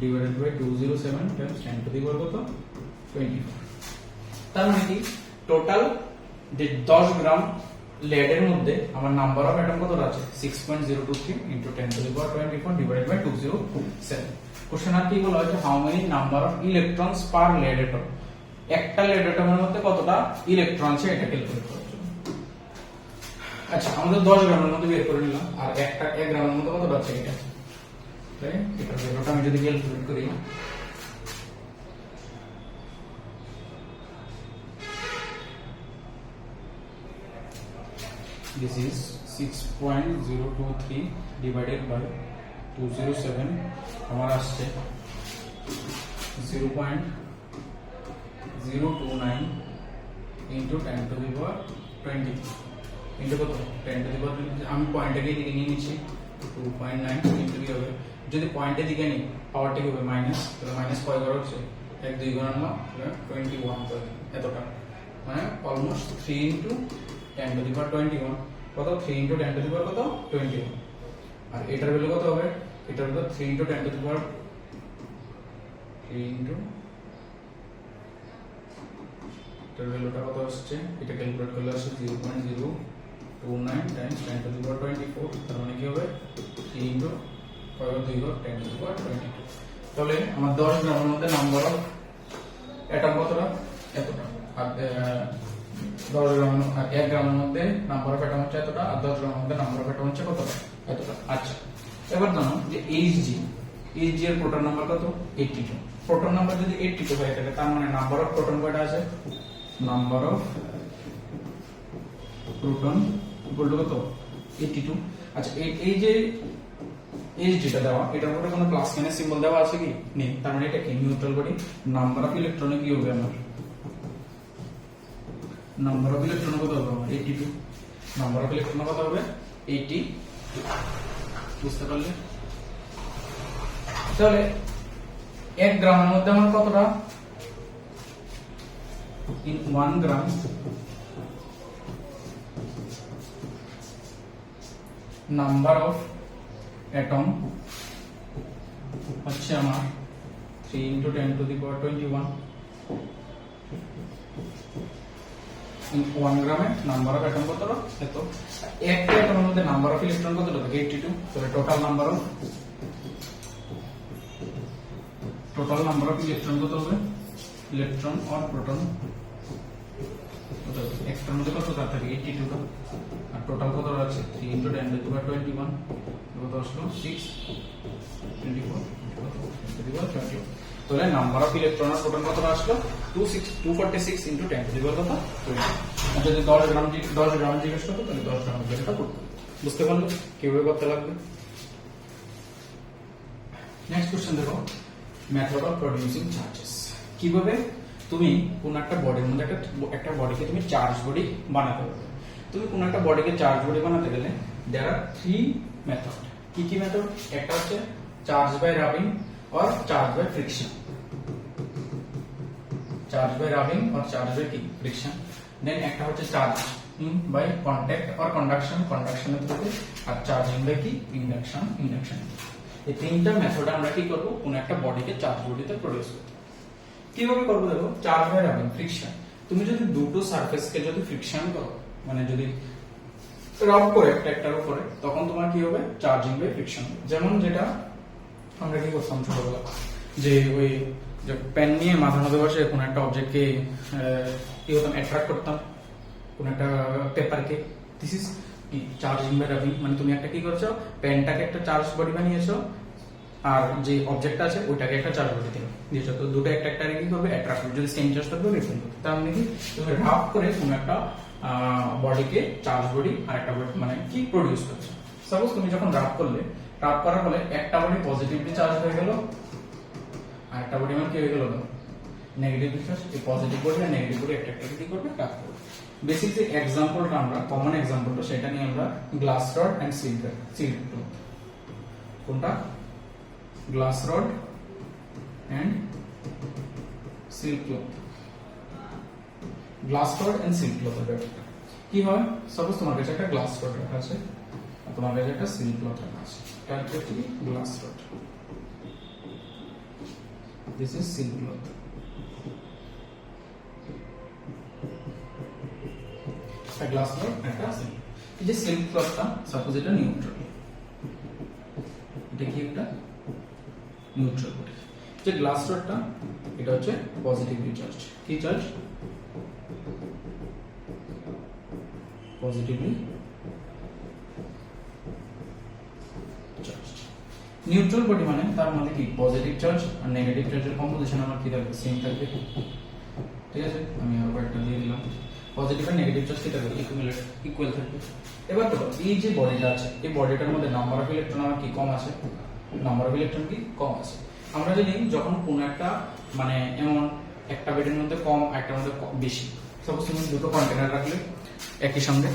divided by 207 times 10 to the power কত? 24। তার মানে কি টোটাল যে 10 গ্রাম লেডের মধ্যে আমার নাম্বার অফ অ্যাটম কত আছে? 6.023 into 10 to the power 24 divided by 207। Question আর কি বলা হয়েছে? How many number of electrons per lead atom, একটা লেড অ্যাটমের মধ্যে কতটা ইলেকট্রন আছে এটা ক্যালকুলেট করার জন্য। আচ্ছা, আমাদের 10 গ্রামের মধ্যে বের করে নিলাম, আর একটা 1 গ্রামের মধ্যে কতটা আছে এটা, তাই এটা ভ্যালুটা আমি যদি ক্যালকুলেট করি, this is 6.023 divided by 207 আমার আসছে 0.029 into 10 to the power 20 into কত? 10 to the power 20। আমি পয়েন্টটাকে এদিকে নিয়ে নিচ্ছি, 2.9 into কি হবে? যদি পয়েন্টের দিকে নিই পাওয়ারটা কি হবে? মাইনাস। তাহলে মাইনাস কয় ঘর হচ্ছে? 1 2 ঘর না 21 করে এতটা, মানে almost 3 into 10 to the power 21 কত? 3 into 10 to the power কত? 21। আর এটার ভ্যালু কত হবে? এটার value 3 into 10 to the power 3 into এটার ভ্যালুটা কত আসছে? এটা ক্যালকুলেট করলে আসছে 0.029 times 10 to the power 24। তার মানে কি হবে? 3 into 2 ঘর 10 to the power 22। তাহলে আমার 10 গ্রামের মধ্যে নাম্বার অফ অ্যাটম কতটা? এতটা। আর 10 গ্রাম আর 1 গ্রামের মধ্যে নাম্বার অফ অ্যাটম হচ্ছে এতটা, আর 10 গ্রামের মধ্যে নাম্বার অফ অ্যাটম হচ্ছে কতটা? এতটা। আচ্ছা, এবার জানো যে Hg এর প্রোটন নাম্বার কত? 82। প্রোটন নাম্বার যদি 82 হয়ে থাকে তার মানে নাম্বার অফ প্রোটন কয়টা আছে? Number of proton equal to কত? 82। আচ্ছা, এই যে Hg টা দেওয়া, এটার উপরে কোনো প্লাস মাইনাস সিম্বল দেওয়া আছে কি? নেই। তার মানে এটা কি নিউট্রাল বডি। নাম্বার অফ ইলেকট্রনে কি হবে আমার? নাম্বার অফ ইলেকট্রন কত হবে আমার? 82। নাম্বার অফ ইলেকট্রন কত হবে? 80। বুঝতে পারলে? তাহলে 1 গ্রামের মধ্যে আমার কতটা? in 1 gram number of atom হচ্ছে আমার 3 into 10 to the power 21। in 1 গ্রামে নাম্বার অফ অ্যাটম কতটা? এত। একটা অ্যাটমের মধ্যে নাম্বার অফ ইলেকট্রন কতটা থাকে? 82। তাহলে টোটাল নাম্বার অফ ইলেকট্রন কত হবে? ইলেকট্রন অর প্রোটন এক্সটার মধ্যে কত তার থাকে 82 টা, আর টোটাল কত আছে 3 × 10⁻21 কত আসলো 6 24 21। তাহলে নাম্বার অফ ইলেকট্রনের টোটাল কত আসলো 246 × 10⁻20। আর যদি 10 গ্রাম জিজ্ঞেস করতো তাহলে 10 গ্রাম যেটা করতে। বুঝতে পারলে কিভাবে করতে লাগবে। নেক্সট কোশ্চেন দেখো, মেথড অফ প্রডিউসিং চার্জেস। কিভাবে তুমি কোন একটা বডির মধ্যে একটা বডিকে তুমি চার্জ বডি বানাতে পারবে। তুমি কোন একটা বডিকে চার্জ বডি বানাতে গেলে देयर आर 3 মেথড। কি কি মেথড? একটা হচ্ছে charge by rubbing or charge by friction. Charge by rubbing or charge by friction. Then একটা হচ্ছে চার্জ বাই কন্টাক্ট और কন্ডাকশনের থ্রুতে, আর চার্জিং বাই ইন্ডাকশন। এই তিনটা মেথড আমরা কি করব কোন একটা বডিকে চার্জ বডিতে প্রডিউস করব। কিভাবে করব দেখো, চার্জ বাই রাবিং ফ্রিকশন। তুমি যদি দুটো সারফেসকে যদি ফ্রিকশন করো, মানে যদি রাব করে একটার উপরে, তখন তোমার কি হবে চার্জিং বাই ফ্রিকশন। যেমন যেটা আমরা কি করতাম ছোটবেলা, যে ওই যে পেন নিয়ে মাথার মধ্যে বসে কোন একটা অবজেক্টকে কি হতাম অ্যাট্রাক্ট করতাম কোন একটা পেপারকে। This is charging by rubbing. মানে তুমি একটা কি করছো, পেনটাকে একটা চার্জ বডি বানিয়েছো, আর যে অবজেক্টটা আছে ওইটাকে একটা চার্জ বডি দিয়েছো। তো দুটো একটা কি করবে অ্যাট্রাক্ট করবে, যদি সেম চার্জ থাকবে রিটার্ন করবে। তার মানে কি তুমি রাব করে কোন একটা বডিকে চার্জ বডি আর একটা মানে কি প্রডিউস করছো। সাপোজ তুমি যখন রাব করার ফলে একটা বডি পজিটিভলি চার্জ হয়ে গেল, আর একটা বডি মানে কি হয়ে গেল নেগেটিভলি চার্জ। এই পজিটিভ বডি আর নেগেটিভ বডি একটা কি করবে কাজ করবে। বেসিক যে এক্সাম্পলটা আমরা কমন এক্সাম্পলটা সেটা নিয়ে আমরা glass rod and silk cloth. কোনটা? Glass rod and silk cloth. Glass rod and silk ক্লথের ব্যাপারটা কি হয়, সাপোজ তোমার কাছে একটা গ্লাস রড রাখা আছে আর তোমার কাছে একটা সিল্ক ক্লথ রাখা আছে। এটা হচ্ছে কি glass rod, this is silk cloth. একটা গ্লাস রড একটা সিল্ক। এই যে সিল্ক ক্লথটা সাপোজ এটা নিউট্রাল, এটা কি একটা নিউট্রাল বডি। যে গ্লাস রডটা এটা হচ্ছে পজিটিভলি চার্জ। কি charge? Positively charge. Neutral body মানে তার মধ্যে কি পজিটিভ চার্জ আর নেগেটিভ চার্জের কম্পোজিশন আমার কি থাকবে সেম থাকবে। ঠিক আছে, আমি আরো একটা দিয়ে দিলাম। পজিটিভ আর নেগেটিভ চার্জ কি থাকবে ইকুয়াল থাকবে। এবার দেখো এই যে বডিটা আছে এই বডিটার মধ্যে নাম্বার অফ ইলেকট্রন আমার কি কম আছে, নাম্বার অফ ইলেকট্রন কি কম আছে। আমরা জানি যখন কোন একটা মানে এমন একটা বেডের মধ্যে কম একটার মধ্যে বেশি, সাপোজ তুমি দুটো কন্টেনার রাখলে একই সঙ্গে,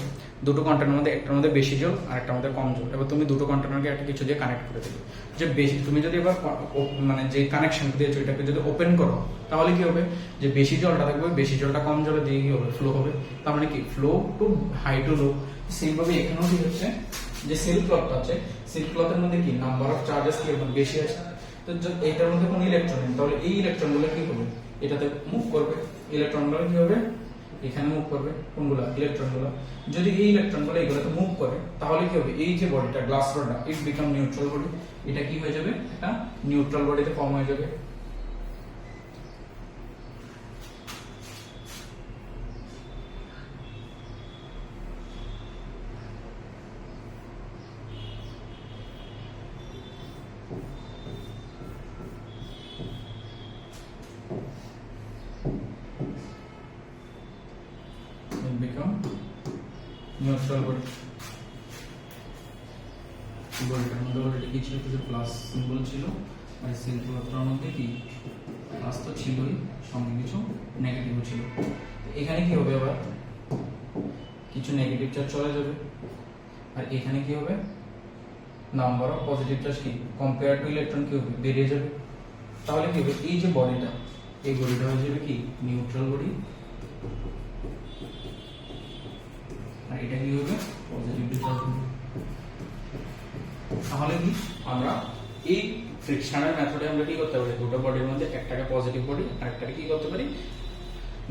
দুটো কন্টেনারের মধ্যে একটার মধ্যে বেশি জল আর একটার মধ্যে কম জল। এবার তুমি দুটো কন্টেনারকে একটা কিছু দিয়ে কানেক্ট করে দিলে, যে বেশি তুমি যদি এবার মানে যে কানেকশন দিয়েছো এটাকে যদি ওপেন করো তাহলে কি হবে, যে বেশি জলটা থাকবে, বেশি জলটা কম জলে দিয়ে কি হবে ফ্লো হবে। তার মানে কি flow to high to low. Same ভাবে এখানেও কি হচ্ছে, যে সিল্ক ক্লথটা আছে সিল্ক ক্লথের মধ্যে কি নাম্বার অফ চার্জেস কি বেশি আছে। তো এইটার মধ্যে কোন ইলেকট্রন নেই, তাহলে এই ইলেকট্রনগুলো কি হবে এটাতে মুভ করবে। ইলেকট্রনগুলো কি হবে এখানে মুভ করবে, কোনগুলো ইলেকট্রনগুলো। যদি এই ইলেকট্রনগুলো এগুলোতে মুভ করে তাহলে কি হবে, এই যে বডিটা গ্লাস রডটা ইট বিকাম নিউট্রাল বডি। এটা কি হয়ে যাবে, এটা নিউট্রাল বডিতে ফর্ম হয়ে যাবে। become neutral body. বডিটার মধ্যে অলরেডি কি ছিল, কিছু প্লাস সিম্বল ছিল, আর সিল্ক ক্লথটার মধ্যে কি প্লাস তো ছিলই, সঙ্গে কিছু নেগেটিভও ছিল। এখানে কি হবে, আবার কিছু নেগেটিভ চার্জ চলে যাবে, আর এখানে কি হবে নাম্বার অফ পজিটিভ চার্জ কি কম্পেয়ার টু ইলেকট্রন কি হবে বেরিয়ে যাবে। তাহলে কি হবে, এই যে বডিটা এই বডিটা হয়ে যাবে কি নিউট্রাল বডি, আর এটা কি হবে পজিটিভলি চার্জ হবে। তাহলে কি আমরা এই ফ্রিকশনাল মেথডে আমরা কি করতে পারি, দুটো বডির মধ্যে একটাকে পজিটিভ বডি আর একটাকে কি করতে পারি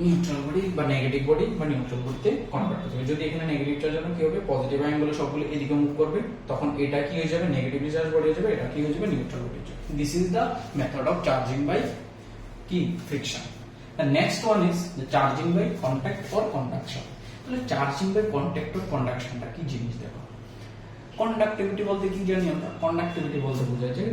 নিউট্রাল বডি বা নেগেটিভ বডি বা নিউট্রাল বডিতে কনভার্ট করতে পারি। যদি এখানে নেগেটিভ চার্জ হবে কি হবে, পজিটিভ আয়নগুলো সবগুলো এদিকে মুভ করবে, তখন এটা কি হয়ে যাবে নেগেটিভলি চার্জ বডি হয়ে যাবে, এটা কি হয়ে যাবে neutral body. This is the method of charging by কি friction. The next one is the charging by contact or conduction. তাহলে চার্জিং বাই কন্টাক্ট অর কন্ডাকশনটা কি জিনিস দেখো। কন্ডাক্টিভিটি বলতে কি জানি আমরা? কন্ডাক্টিভিটি বলতে বোঝায় যে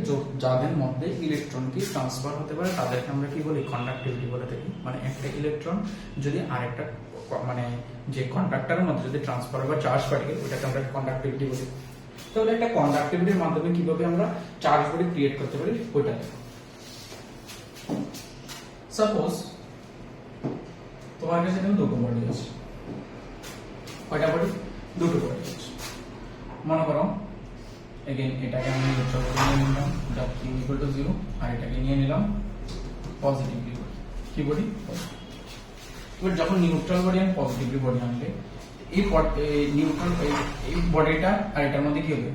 যাদের মধ্যে ইলেকট্রন কি ট্রান্সফার হতে পারে তাদেরকে আমরা কি বলি? কন্ডাক্টিভিটি বলে থাকি। মানে একটা ইলেকট্রন যদি আরেকটা মানে যে কন্ডাক্টরের মধ্যে যদি ট্রান্সফার বা চার্জ পাঠিয়ে ওটাকে আমরা কন্ডাক্টিভিটি বলি। তাহলে একটা কন্ডাক্টিভিটির মাধ্যমে কিভাবে আমরা চার্জ বডি ক্রিয়েট করতে পারি ওইটা দেখো। সাপোজ তোমার কাছে এখানে দুটো বডি আছে। কয়টা বডি? দুটো বডি আছে। মনে করো এগেইন এটাকে আমি নিউট্রাল বডি নিয়ে নিলাম যা q = 0 আর এটাকে নিয়ে নিলাম পজিটিভলি বডি। কি বডি? এবার যখন নিউট্রাল বডি আর পজিটিভলি বডি আনবে এই নিউট্রাল এই বডিটা আর এটার মধ্যে কি হবে?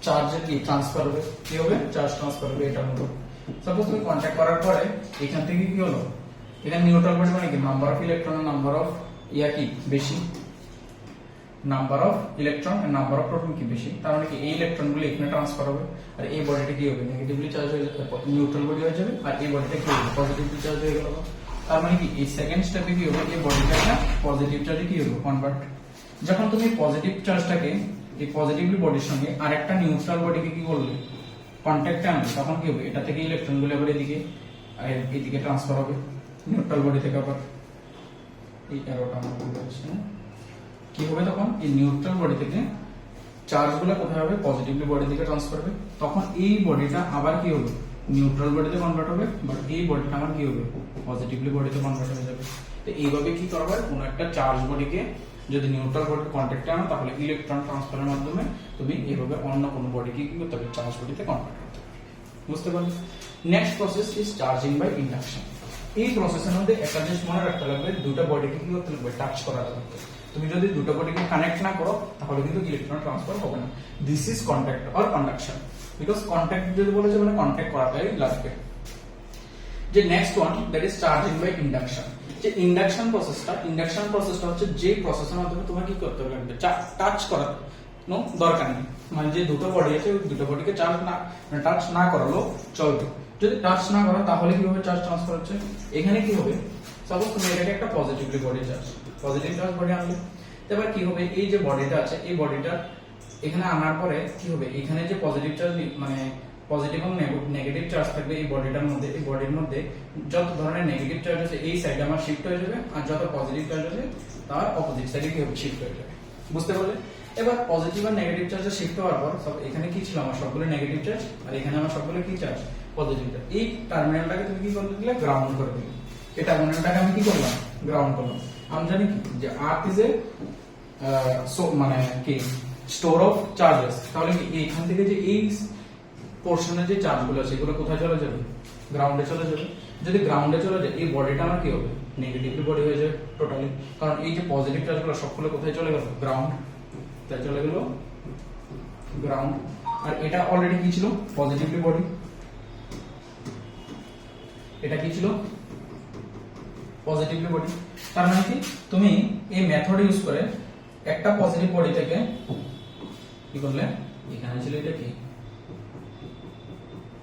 চার্জের কি ট্রান্সফার হবে? কি হবে? চার্জ ট্রান্সফার হবে এটার মধ্যে। সাপোজ তুমি কন্টাক্ট করার পরে এখান থেকে কি হলো? এখানে নিউট্রাল বডি মানে কি number of electron number of কি বেশি, number of electron and number of proton কি বেশি, তার মানে কি এই ইলেকট্রনগুলো এখানে ট্রান্সফার হবে আর এই বডিটা কি হবে? নেগেটিভলি চার্জ হয়ে যাবে, নিউট্রাল বডি হয়ে যাবে আর এই বডিটা কি হবে? পজিটিভলি চার্জ হয়ে গেল। তার মানে কি এই সেকেন্ড স্টেপে কি হবে? এই বডিটা পজিটিভ চার্জে কি হবে? কনভার্ট। যখন তুমি পজিটিভ চার্জটাকে এই পজিটিভলি বডির সঙ্গে আরেকটা নিউট্রাল বডিকে কি করলে? কন্টাক্টে আনবে, তখন কি হবে? এটা থেকে ইলেকট্রনগুলো আবার এদিকে ট্রান্সফার হবে নিউট্রাল বডি থেকে। আবার এই অ্যারোটা আমরা বলছি না কি হবে? তখন এই নিউট্রাল বডি থেকে চার্জগুলো কোথায় হবে? পজিটিভলি বডি থেকে ট্রান্সফার হবে। তখন এই বডিটা আবার কি হবে? নিউট্রাল বডিতে কনভার্ট হবে, বাট এই বডিটা আমার কি হবে? পজিটিভলি বডিতে কনভার্ট হয়ে যাবে। তো এইভাবে কি করবে? কোন একটা চার্জ বডিকে যদি নিউট্রাল বডির কন্টাক্টে আনো তাহলে ইলেকট্রন ট্রান্সফারের মাধ্যমে তুমি এইভাবে অন্য কোনো বডিকে কি করতে হবে? চার্জ বডিতে কনভার্ট করতে হবে। বুঝতে পারলে? Next process is charging by induction. এই প্রসেসের মধ্যে একটা জিনিস মনে রাখতে লাগবে, দুটো বডিকে কি করতে লাগবে? টাচ করা লাগবে। তুমি যদি দুটো বডিকে কানেক্ট না করো তাহলে কিন্তু ইলেকট্রন ট্রান্সফার হবে না। This is contact or conduction. Because contact যদি বলেছে মানে কন্টাক্ট করাটাই লাগবে। যে next one that is charging by induction. যে ইন্ডাকশন প্রসেসটা হচ্ছে যে প্রসেসের মাধ্যমে তোমার কি করতে লাগবে? টাচ করা দরকার নেই। মানে যে দুটো বডি আছে ওই দুটো বডিকে চার্জ না মানে টাচ না করালো চলবে। যদি টাচ না করো তাহলে কিভাবে চার্জ ট্রান্সফার হচ্ছে? এখানে কি হবে? সাপোজ তুমি এটাকে একটা positively body charge positive charge body আনলে, এবার কি হবে? এই যে বডিটা আছে এই বডিটা এখানে আনার পরে কি হবে? এখানে যে পজিটিভ চার্জ মানে পজিটিভ এবং নেগেটিভ চার্জ থাকবে এই বডিটার মধ্যে, এই বডির মধ্যে যত ধরনের নেগেটিভ চার্জ আছে এই সাইডে আমার শিফট হয়ে যাবে আর যত পজিটিভ চার্জ আছে তার অপোজিট সাইডে কি হবে? শিফট হয়ে যাবে। বুঝতে পারলে? এবার পজিটিভ আর নেগেটিভ চার্জে শিফট হওয়ার পর সব এখানে কি ছিল? আমার সবগুলো নেগেটিভ চার্জ আর এখানে আমার সবগুলো কি চার্জ? Positive charge. এই টার্মিনালটাকে তুমি কি করে দিলে? গ্রাউন্ড করে দিলে। এই টার্মিনালটাকে আমি কি করলাম? গ্রাউন্ড করলাম। আমি জানি কি যে আর্থ ইজ এ মানে কি স্টোর অফ চার্জেস। তাহলে কি এইখান থেকে যে এই পোরশনে যে চার্জগুলো আছে এগুলো কোথায় চলে যাবে? গ্রাউন্ডে চলে যাবে। যদি গ্রাউন্ডে চলে যায় এই বডিটা আমার কি হবে? নেগেটিভলি বডি হয়ে যাবে টোটালি। কারণ এই যে পজিটিভ চার্জগুলো সবগুলো কোথায় চলে গেল? গ্রাউন্ড। তাই চলে গেল গ্রাউন্ড। আর এটা অলরেডি কি ছিল? Positively body. এটা কি ছিল? Positively body. তার মানে কি তুমি এই মেথড ইউজ করে একটা পজিটিভ বডি থেকে কি করলে? এখানে ছিল এটা কি?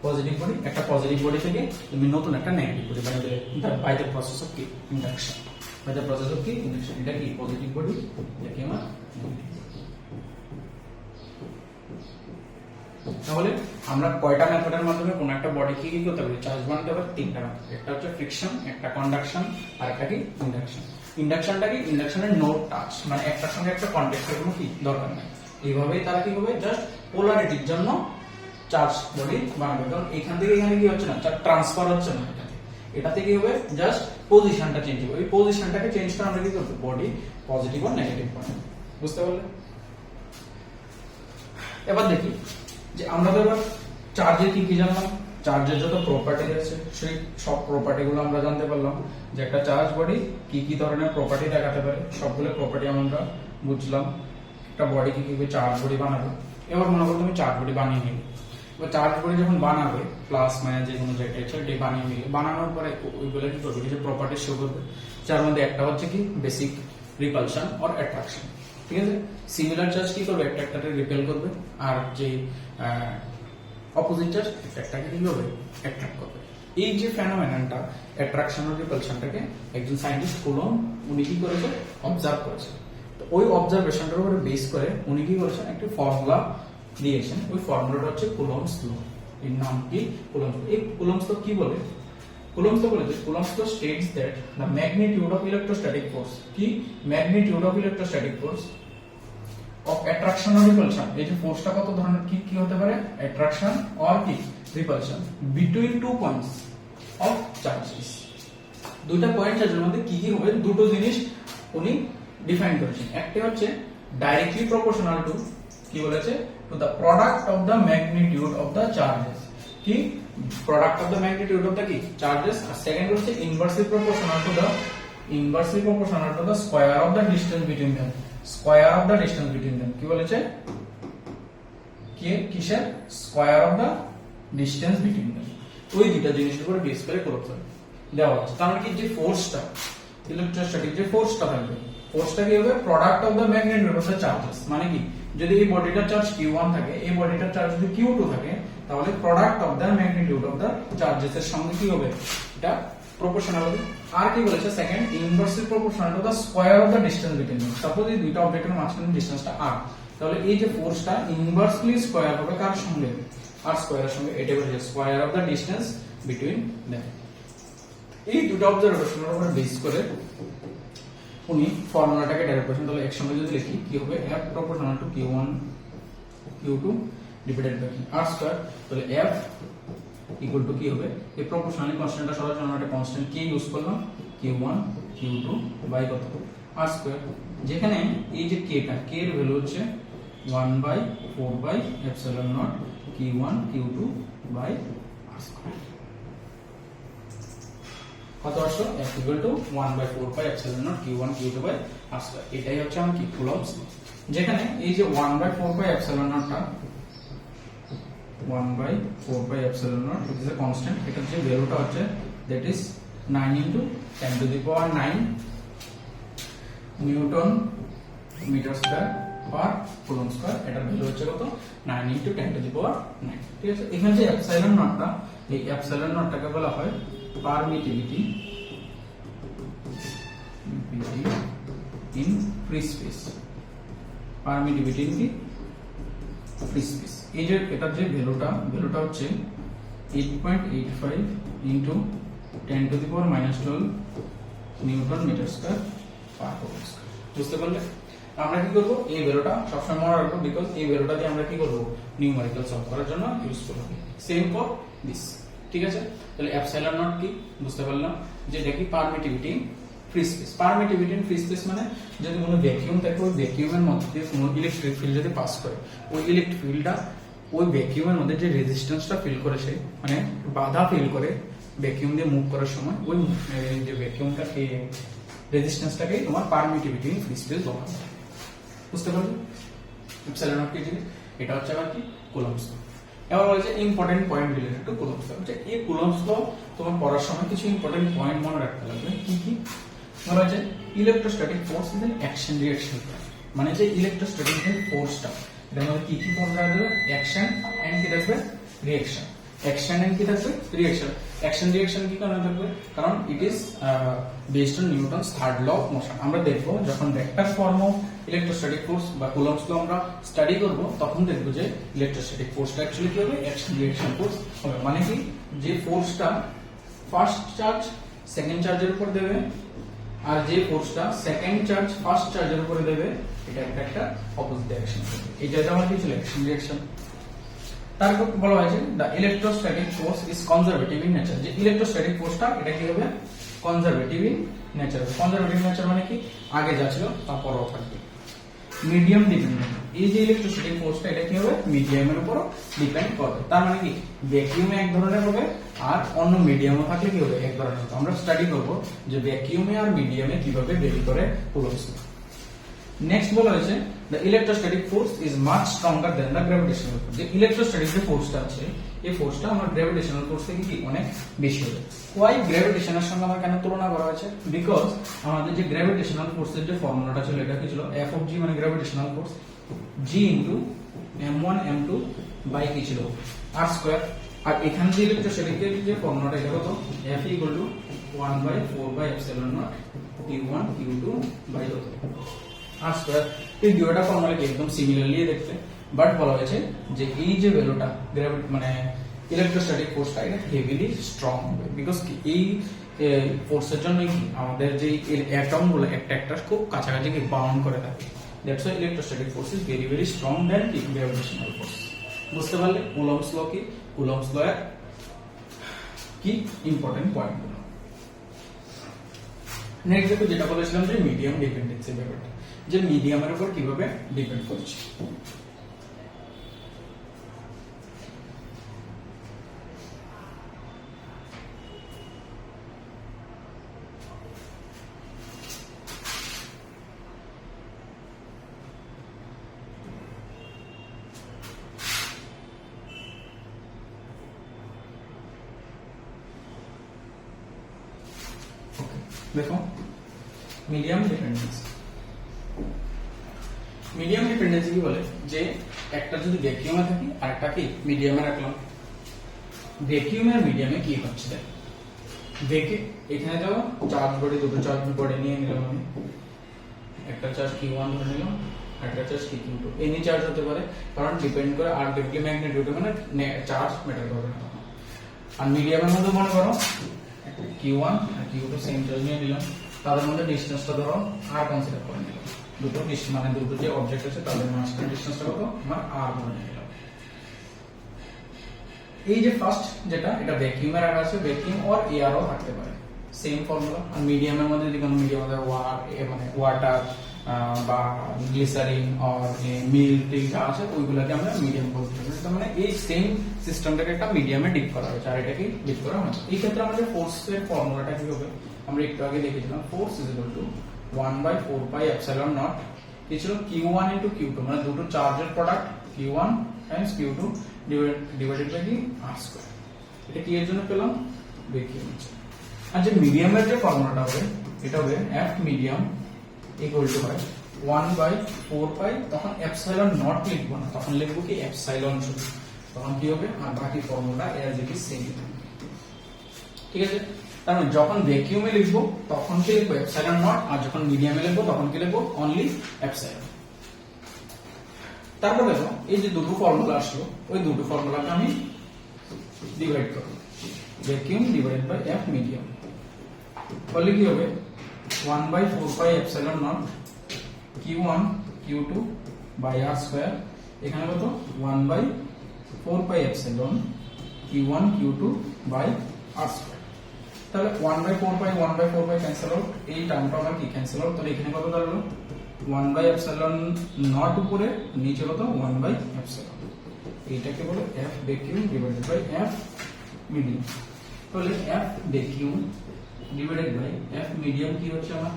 Positive body. একটা পজিটিভ বডি থেকে তুমি নতুন একটা নেগেটিভ বডি বানিয়ে দিলে বাই দ্য প্রসেস অফ কি? Induction. By the process of কি? ইন্ডাকশন। এটা কি? পজিটিভ বডি, এটা কি আমার নেগেটিভ। তাহলে আমরা কয়টা মেথডের মাধ্যমে কোন একটা বডিকে কি করতে পারি? চার্জ বানাতে পারি? তিনটা মেথড। একটা হচ্ছে ফ্রিকশন, একটা কন্ডাকশন আর একটা কি? ইন্ডাকশন। ইন্ডাকশনটা কি? ইন্ডাকশনের নো টাচ, মানে একটার সঙ্গে একটা কন্টাক্টের কোনো কি দরকার নাই। এইভাবেই তারা কি হবে? জাস্ট পোলারিটির জন্য চার্জ বডি বানাবে। কারণ এখান থেকে এখানে কি হচ্ছে না? চার্জ ট্রান্সফার হচ্ছে না। এটাতে কি হবে? জাস্ট পজিশনটা চেঞ্জ হবে। ওই পজিশনটাকে চেঞ্জ করে আমরা কি করব? বডি পজিটিভ আর নেগেটিভ বানাবো। বুঝতে পারলে? এবার দেখি যে আমরা তো এবার চার্জের কি কি জানলাম? চার্জের যত প্রপার্টি আছে সেই সব প্রপার্টি গুলো আমরা জানতে পারলাম। যে একটা চার্জ বডি কি কি ধরনের প্রপার্টি দেখাতে পারে সবগুলো প্রপার্টি আমরা বুঝলাম। একটা বডি কি কিভাবে চার্জ বডি বানাবে। এবার মনে করো তুমি চার্জ বডি বানিয়ে নিলে, এবার চার্জ বডি যখন বানাবে প্লাস মাইনাস যে কোনো জায়গায় সেটা বানিয়ে নিলে, বানানোর পরে ওইগুলো কি করবে? কিছু প্রপার্টি শো করবে। যার মধ্যে একটা হচ্ছে কি? Basic repulsion or attraction. ঠিক আছে? সিমিলার চার্জ কি করবে? একটা একটাকে রিপেল করবে আর যে অপোজিট চার্জ একটা একটাকে কি করবে? অ্যাট্রাক্ট করবে। এই যে ফেনোমেননটা অ্যাট্রাকশন আর রিপালশনটাকে একজন সায়েন্টিস্ট কুলম্ব উনি কি করেছে অবজার্ভ করেছে। তো ওই অবজারভেশনটার উপরে বেস করে উনি কি করেছেন একটা ফর্মুলা দিয়েছেন, ওই ফর্মুলাটা হচ্ছে কুলম্বস ল। এর নাম কি কুলম্বস। এই কুলম্বস ল কি বলে? কুলম্বস ল বলে যে Coulomb's law states that the magnitude of electrostatic force, কি magnitude of electrostatic force of attraction or repulsion, এই যে ফোর্সটা কত ধরনের কি কি হতে পারে, অ্যাট্রাকশন অর কি repulsion between two points of charges. দুইটা পয়েন্ট চার্জের মধ্যে কি কি হবে, দুটো জিনিস উনি ডিফাইন করেছেন। একটা হচ্ছে ডাইরেক্টলি প্রপোর্শনাল টু, কি বলেছে, to the product of the magnitude of the charges, কি product of the magnitude of the কি চার্জেস। আর সেকেন্ড হচ্ছে inversely proportional to the square of the distance between them, square of the distance between them কি বলেছে, কি কিসের square of the distance between them. ওই দুটো জিনিসের উপর বেস করে কুলম্বস ল দেওয়া আছে। তার মানে কি যে ফোর্সটা ইলেকট্রোস্ট্যাটিক যে ফোর্সটা থাকবে, ফোর্সটা কি হবে product of the magnitude of the charges. মানে কি যদি এই বডিটার চার্জ q1 থাকে, এই বডিটার চার্জ যদি q2 থাকে, তাহলে product of the magnitude of the charges এর সঙ্গে কি হবে, এটা প্রপোর্শনাল হবে। আর কি বলেছে second, inversely proportional to the square of the distance between them. Suppose এই দুইটা অবজেক্টের মাঝখানে ডিসটেন্সটা r, তাহলে এই যে ফোর্সটা ইনভার্সলি স্কয়ার হবে কার সঙ্গে, r স্কয়ারের সঙ্গে। এটা বলে square of the distance between them. এই দুটো অবজারভেশনের উপর বেস করে উনি ফর্মুলাটাকে ডাইরেক্ট করেছেন। তাহলে একসঙ্গে যদি লিখি কি হবে, F proportional to Q1 Q2 divided by r square. তাহলে F ইকুয়াল টু কি হবে, এই প্রপোর্শনালি কনস্ট্যান্টটা সরাসরি আমরা একটা কনস্ট্যান্ট k ইউজ করলাম, Q1 Q2 বাই কত r স্কয়ার। যেখানে এই যে k টা, k এর ভ্যালু হচ্ছে 1/4/ε0 Q1 Q2 by r square. কত আসলো, F equal to 1/4/ε0 Q1 Q2 by r square. এটাই হচ্ছে আমার কি কুলম্বস ল। যেখানে এই যে 1/4/ε0 টা 1/4/ε0 which is a constant, এটার যে ভ্যালুটা হচ্ছে that is 9 into 10 to the power 9 newton metre square per coulomb square. এটার ভ্যালু হচ্ছে কত, 9 into 10 to the power 9। ঠিক আছে, এখানে যে এপসাইলন নটটা, এই এপসাইলন নটটাকে বলা হয় permittivity in free space, permittivity in the free space. এই যে এটার যে ভ্যালুটা হচ্ছে 8.85 into 10 to the power -12 newton metre square per coulomb square. বুঝতে পারলে? আমরা কি করব, এই ভ্যালুটা সবসময় মনে রাখবো, বিকজ এই ভ্যালুটা দিয়ে আমরা কি করব, নিউমেরিক্যাল সলভ করার জন্য ইউজফুল হবে। Same for this. ঠিক আছে, তাহলে এপসাইলন নট কি বুঝতে পারলাম, যে এটা কি permittivity in free space. Permittivity in free space মানে যদি কোনো ভ্যাকুয়াম থাকে, ওই ভ্যাকুয়ামের মধ্যে দিয়ে কোনো ইলেকট্রিক ফিল্ড যদি পাস করে, ওই ইলেকট্রিক ফিল্ডটা ওই ভ্যাকুয়ামের মধ্যে যে রেজিস্ট্যান্সটা ফিল করে, সে মানে বাধা ফিল করে ভ্যাকুয়াম দিয়ে মুভ করার সময়, ওই যে ভ্যাকুয়ামটা এই রেজিস্ট্যান্সটাকে তোমার পারমিটিভিটি ইন ফ্রি স্পেস বলা হয়। বুঝতে পারলে এপসাইলন নট কি জিনিস, এটা হচ্ছে আবার কি কুলম্বস ল। এবার বলেছে important point related to Coulomb's law. এই কুলম্বস ল তোমার পড়ার সময় কিছু ইম্পর্টেন্ট পয়েন্ট মনে রাখতে লাগবে। কি কি বলা হয়েছে, electrostatic force is an action reaction, মানে যে ইলেকট্রোস্ট্যাটিক যে ফোর্সটা, এটার মধ্যে কি কি ফোর্স থাকবে, অ্যাকশন এন্ড কি থাকবে, রিঅ্যাকশন। অ্যাকশন এন্ড কি থাকবে, রিঅ্যাকশন। অ্যাকশন রিঅ্যাকশন কি কারণে থাকবে, কারণ it is based on Newton's third law of motion. আমরা দেখবো যখন vector form of electrostatic force বা কুলম্বস ল আমরা স্টাডি করব, তখন দেখবো যে ইলেকট্রোস্ট্যাটিক ফোর্সটা অ্যাকচুয়ালি কি হবে, অ্যাকশন রিঅ্যাকশন ফোর্স হবে। মানে কি, যে ফোর্সটা ফার্স্ট চার্জ সেকেন্ড চার্জের উপর দেবে, আর যে ফোর্সটা সেকেন্ড চার্জ ফার্স্ট চার্জের উপরে দেবে, এটা একটা অপোজিট ডাইরেকশন হবে। এটা আমার কি ছিল, অ্যাকশন রিঅ্যাকশন। তারপর বলা হয়েছে the electrostatic force is conservative in nature, যে ইলেকট্রোস্ট্যাটিক ফোর্সটা এটা কি হবে, conservative in nature. Conservative nature মানে কি, আগে যা ছিল তা পরেও থাকবে। মিডিয়াম ডিপেন্ডেন্ট, এই যে ইলেকট্রোস্ট্যাটিক ফোর্সটা এটা কি হবে, মিডিয়ামের উপর ডিপেন্ড করবে। তার মানে কি, ভ্যাকুয়ামে এক ধরনের হবে, আর অন্য মিডিয়ামও থাকলে কি হবে, এক ধরনের হবে। আমরা স্টাডি করব যে ভ্যাকুয়ামে আর মিডিয়ামে কিভাবে ভেরি করে কুলম্বস ল। নেক্সট বলা হয়েছে the electrostatic force is much stronger than the gravitational force, যে ইলেকট্রোস্ট্যাটিক যে ফোর্সটা আছে, এই ফোর্সটা আমার গ্র্যাভিটেশনাল ফোর্স থেকে কি অনেক বেশি হবে। ওয়াই গ্র্যাভিটেশনের সঙ্গে আমরা কেন তুলনা করা হয়েছে, বিকজ আমাদের যে গ্র্যাভিটেশনাল ফোর্সের যে ফর্মুলাটা ছিল, এটা কি ছিল, f of g মানে gravitational force, g into m1 m2 by কি ছিল, r স্কয়ার। আর এখানে যে ইলেকট্রোস্ট্যাটিকের যে ফর্মুলাটা এটা কত F = 1/4/ε0 Q1 Q2 বাই কত আর স্কয়ার। এই দুটোটা ফর্মুলা কি একদম সিমিলারলি দেখতে, বাট বলা হয়েছে যে এই যে ভ্যালুটা গ্র্যাভিটি মানে ইলেকট্রোস্ট্যাটিক ফোর্সটা এটা হেভিলি স্ট্রং হবে, বিকজ কি এই ফোর্সের জন্য কি আমাদের যে অ্যাটম গুলো একটা একটা খুব কাছাকাছি কি বাউন্ড করে থাকে। That's why electrostatic force is very very strong than কি গ্র্যাভিটেশনাল ফোর্স। বুঝতে পারলে কুলম্বস ল কি, কুলম্বস ল এর কি ইম্পর্টেন্ট পয়েন্টগুলো। নেক্সট দেখো যেটা বলেছিলাম যে মিডিয়াম ডিপেন্ডেন্সি ব্যাপারটা, যে মিডিয়ামের উপর কিভাবে ডিপেন্ড করছে। দেখো মিডিয়াম ডিপেন্ডেন্সি, মিডিয়াম ডিপেন্ডেন্সি কি বলে যে একটা যদি ভ্যাকুয়ামে থাকি আর একটা কি মিডিয়ামে রাখলাম, ভ্যাকুয়াম আর মিডিয়ামে কি হচ্ছে দেখ, ভ্যাকুয়াম এখানে যাও চার্জ বডি, দুটো চার্জ বডি নিয়ে নিলাম আমি, একটা চার্জ Q1 ধরে নিলাম আর একটা চার্জ Q2। এনি চার্জ হতে পারে কারণ ডিপেন্ড করে আলটিমেটলি ম্যাগনেটিউড মানে চার্জ ম্যাটার করবে না। আর মিডিয়ামের মধ্যে মনে করো Q1 আর Q2 সেম চার্জ নিয়ে নিলাম, তাদের মধ্যে ডিসটেন্সটা ধরো r কনসিডার করে নিলাম, দুটো মানে দুটো যে অবজেক্ট আছে তাদের মাঝখানে ডিসটেন্সটা কত আমার r ধরে নিলাম। এই যে ফার্স্ট যেটা এটা ভ্যাকুয়ামে রাখা আছে, ভ্যাকুয়াম আর এয়ারও থাকতে পারে, সেম ফর্মুলা। আর মিডিয়ামের মধ্যে যদি কোনো মিডিয়াম আছে মানে ওয়াটার বা গ্লিসারিন আর মিল্ক যা আছে ওইগুলোকে আমরা মিডিয়াম বলতে পারি। তার মানে এই সেম সিস্টেমটাকে একটা মিডিয়ামে ডিপ করা হয়েছে আর এটাকে ডিপ করা হয়েছে। এই ক্ষেত্রে আমাদের ফোর্সের ফর্মুলাটা কি হবে আমরা একটু আগে দেখেছিলাম, ফোর্স ইজ ইকুয়াল টু 1/4πε0 কি ছিল Q1 * Q2 মানে দুটো চার্জের product Q1 Times Q2 divided by কি r²। এটা কি এর জন্য পেলাম ভ্যাকুয়াম। আর যে মিডিয়ামের যে ফর্মুলাটা হবে এটা হবে F medium equal to 1/4π, তখন এপসাইলন নট লিখবো না, তখন লিখবো কি এপসাইলন শুধু, তখন কি হবে আর বাকি formula as it is same. ঠিক আছে, তার মানে যখন ভ্যাকুয়ামে লিখবো তখন কি লিখবো এপসাইলন নট, আর যখন মিডিয়ামে লিখবো তখন কি লিখবো অনলি এপসাইলন। তারপর দেখো এই যে দুটো ফর্মুলা আসলো ওই দুটো ফর্মুলাকে আমি ডিভাইড করব, vacuum divided by F medium বললে কি হবে 1/4πε0 Q1 Q2 বাই r²। এখানে কত 1/4πε Q1 Q2 বাই r²। তাহলে 1/4π ক্যান্সেল আউট, এই টার্মটা আমরা কি ক্যান্সেল আউট, তাহলে এখানে কত দাঁড়ালো 1/ε0 উপরে নিচে কত 1/ε। এইটাকে বলে F vacuum divided by F medium. তাহলে F vacuum divided by F medium কি হচ্ছে আমার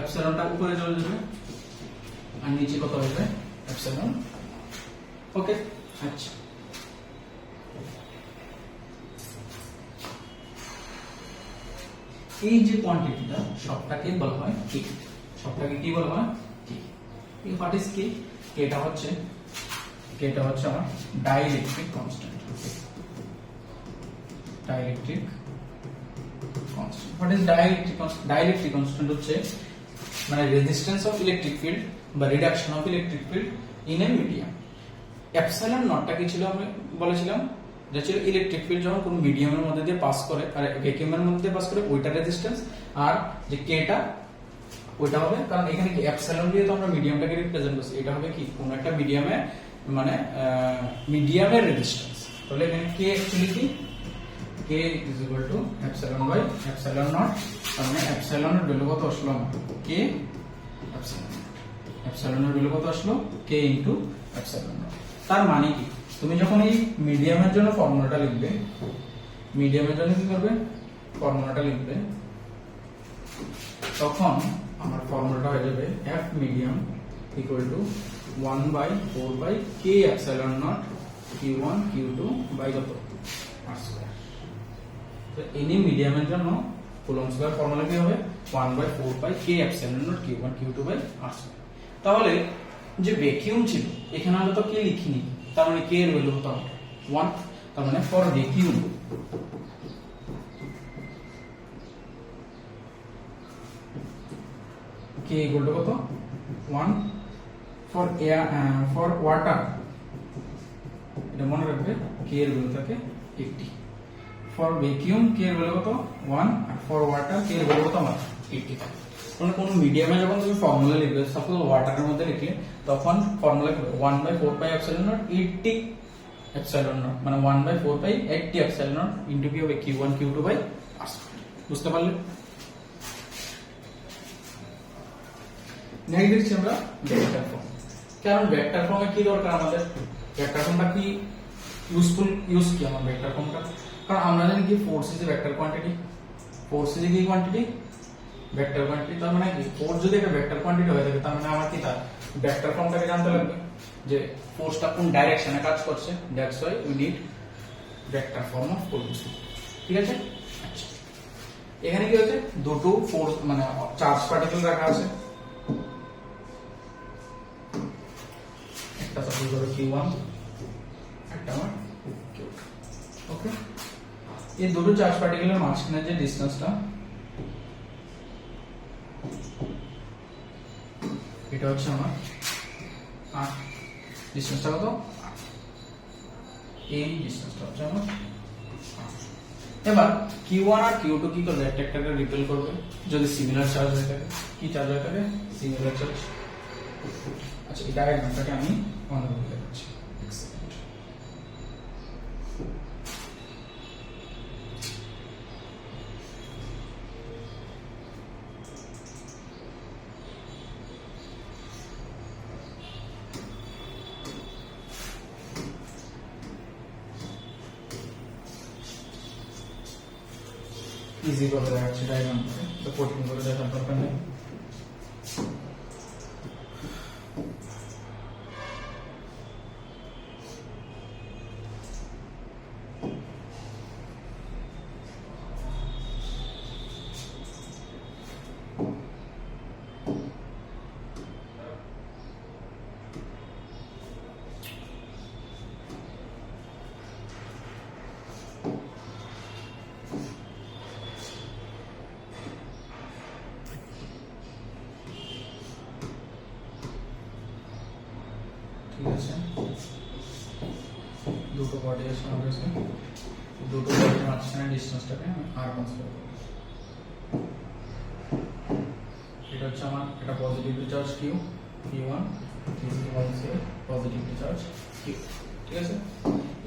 এপসাইলনটা উপরে চলে যাবে আর নিচে কত হবে এপসাইলন। ওকে আচ্ছা, এই যে কোয়ান্টিটিটা সবটাকে বলা হয় কি, সবটাকে কি বলা হয় কি, এই হোয়াট ইজ কি, এটা হচ্ছে আমার dielectric constant. Dielectric constant, what is dielectric constant? Dielectric constant হচ্ছে মানে রেজিস্ট্যান্স অফ ইলেকট্রিক ফিল্ড বা reduction of electric field in a medium. Epsilon নটটা কি ছিল আমি বলেছিলাম যে ছিল ইলেকট্রিক ফিল্ড যখন কোন মিডিয়ামের মধ্যে দিয়ে পাস করে আর ভ্যাকুয়ামের মধ্যে দিয়ে পাস করে ওইটা রেজিস্ট্যান্স, আর যে কেটা ওইটা হবে, কারণ এখানে কি এপসাইলন দিয়ে তো আমরা মিডিয়ামটাকে রিপ্রেজেন্ট করছি, এটা হবে কি কোন একটা মিডিয়ামে মানে মিডিয়ামের রেজিস্ট্যান্স। তাহলে এখানে কে অ্যাকচুয়ালি কি k is equal to epsilon by epsilon naught, তার মানে epsilon এর ভ্যালু কত আসলো k epsilon, epsilon এর ভ্যালু কত আসলো k into epsilon naught। তার মানে কি তুমি যখন এই মিডিয়ামের জন্য ফর্মুলাটা লিখবে, মিডিয়ামের জন্য কি করবে ফর্মুলাটা লিখবে, তখন আমার ফর্মুলাটা হয়ে যাবে f medium equal to 1/4 k epsilon naught q1 q2 by কত r²। তো এনি মিডিয়ামের জন্য কুলম্বস ল ফর্মুলা কি হবে 1/4 k epsilon naught q1 q2 by r²। তাহলে যে ভ্যাকুয়াম ছিল এখানে আমরা তো k লিখিনি, তার মানে k এর ভ্যালু কত 1, তার মানে for vacuum k equal to কত 1 ফর এয়ার ফর ওয়াটার এটা মনে রাখবে k এর ভ্যালু থাকে 80 ফর ভ্যাকিউম k এর ভ্যালু কত 1 আর ফর ওয়াটার k এর ভ্যালু কত আমার 80 থাকে। মানে কোন মিডিয়ামে যখন তুমি ফর্মুলা লিখবে সাপোজ ওয়াটারের মধ্যে লিখলে তখন ফর্মুলা কি 1/4 pi epsilon not 80 epsilon not মানে 1/4 পাই 80 এপসাইলন নট ইনটু কি হবে q1 q2 বাই r বুঝতে পারলে? নেক্সট দেখছি আমরা ভেক্টর ফর্ম। কারণ ভেক্টর ফর্মে কি দরকার আমাদের, ভেক্টর ফর্মটা কি ইউজফুল ইউজ কি আমার ভেক্টর ফর্মটা, কারণ আমরা জানি কি force is a vector quantity, force is কি কোয়ান্টিটি ভেক্টর কোয়ান্টিটি, তার মানে কি ফোর্স যদি একটা ভেক্টর কোয়ান্টিটি হয়ে থাকে তার মানে আমার কি তার ভেক্টর ফর্মটাকে জানতে লাগবে যে ফোর্সটা কোন ডাইরেকশনে কাজ করছে, that's why we need vector form of force. ঠিক আছে, আচ্ছা এখানে কি হচ্ছে দুটো ফোর্স মানে চার্জ পার্টিকেল রাখা আছে, একটা সাপোজ ধরো q1 একটা আমার q2 ওকে। এই দুটো চার্জ পার্টিকেলের মাঝখানে যে ডিসটেন্সটা এটা হচ্ছে আমার r, ডিসটেন্সটা কত এই ডিসটেন্সটা হচ্ছে আমার r। এবার q1 আর q2 কি করবে, একটা একটাকে রিপেল করবে যদি সিমিলার চার্জ হয়ে থাকে। কি চার্জ হয়ে থাকে, সিমিলার চার্জ। আচ্ছা এই ডায়াগ্রামটাকে আমি অন্যভাবে দেখাচ্ছি। ইজি করে দেখাচ্ছি ডায়াগ্রামটাকে, তো কঠিন করে দেখার দরকার নেই। ঠিক আছে, দুটো বডি আছে আমার কাছে, দুটো বডির মাঝখানে ডিসটেন্সটাকে আমি r কনসিডার করব। এটা হচ্ছে আমার এটা positively charge q, q1 this is also positively charge q। ঠিক আছে,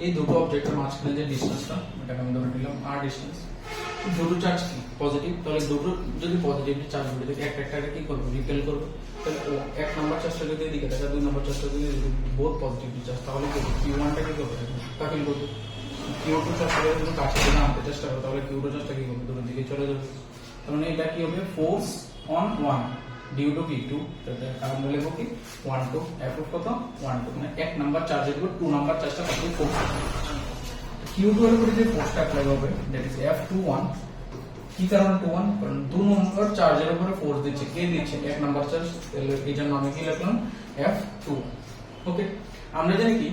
এই দুটো অবজেক্টের মাঝখানে যে ডিসটেন্সটা এটাকে আমি ধরে নিলাম r ডিসটেন্স। দুটো চার্জ কি পজিটিভ, তাহলে দুটো যদি পজিটিভলি চার্জ হয়ে থাকে একটা একটাকে কি করব, রিপেল করব। তাহলে এক নাম্বার চার্জটা যদি এদিকে থাকে, দুই নাম্বার চার্জটা যদি বোথ পজিটিভলি চার্জ, তাহলে কি q1 টা কি করবে, কাকেল করবে। q2 চার্জটা যদি কাছে থেকে আনতে চেষ্টা করে তাহলে q2 চার্জটা কি করবে, দুটোর দিকে চলে যাবে। তার মানে এটা কি হবে, force on 1 due to q2, তাহলে কারণ লিখব কি 1 2 f কত 1 2, মানে এক নাম্বার চার্জের উপর 2 নাম্বার চার্জটা কত ফোর্স, q2 এর উপরে যে ফোর্সটা অ্যাপ্লাই হবে দ্যাট ইজ f21। কি কারণে 21, কারণ 2 নম্বর চার্জের উপরে ফোর্স দিচ্ছে, কে দিচ্ছে, এক নাম্বার চার্জ, তাহলে এই জন্য আমি কি লিখলাম f21। ওকে, আমরা জানি কি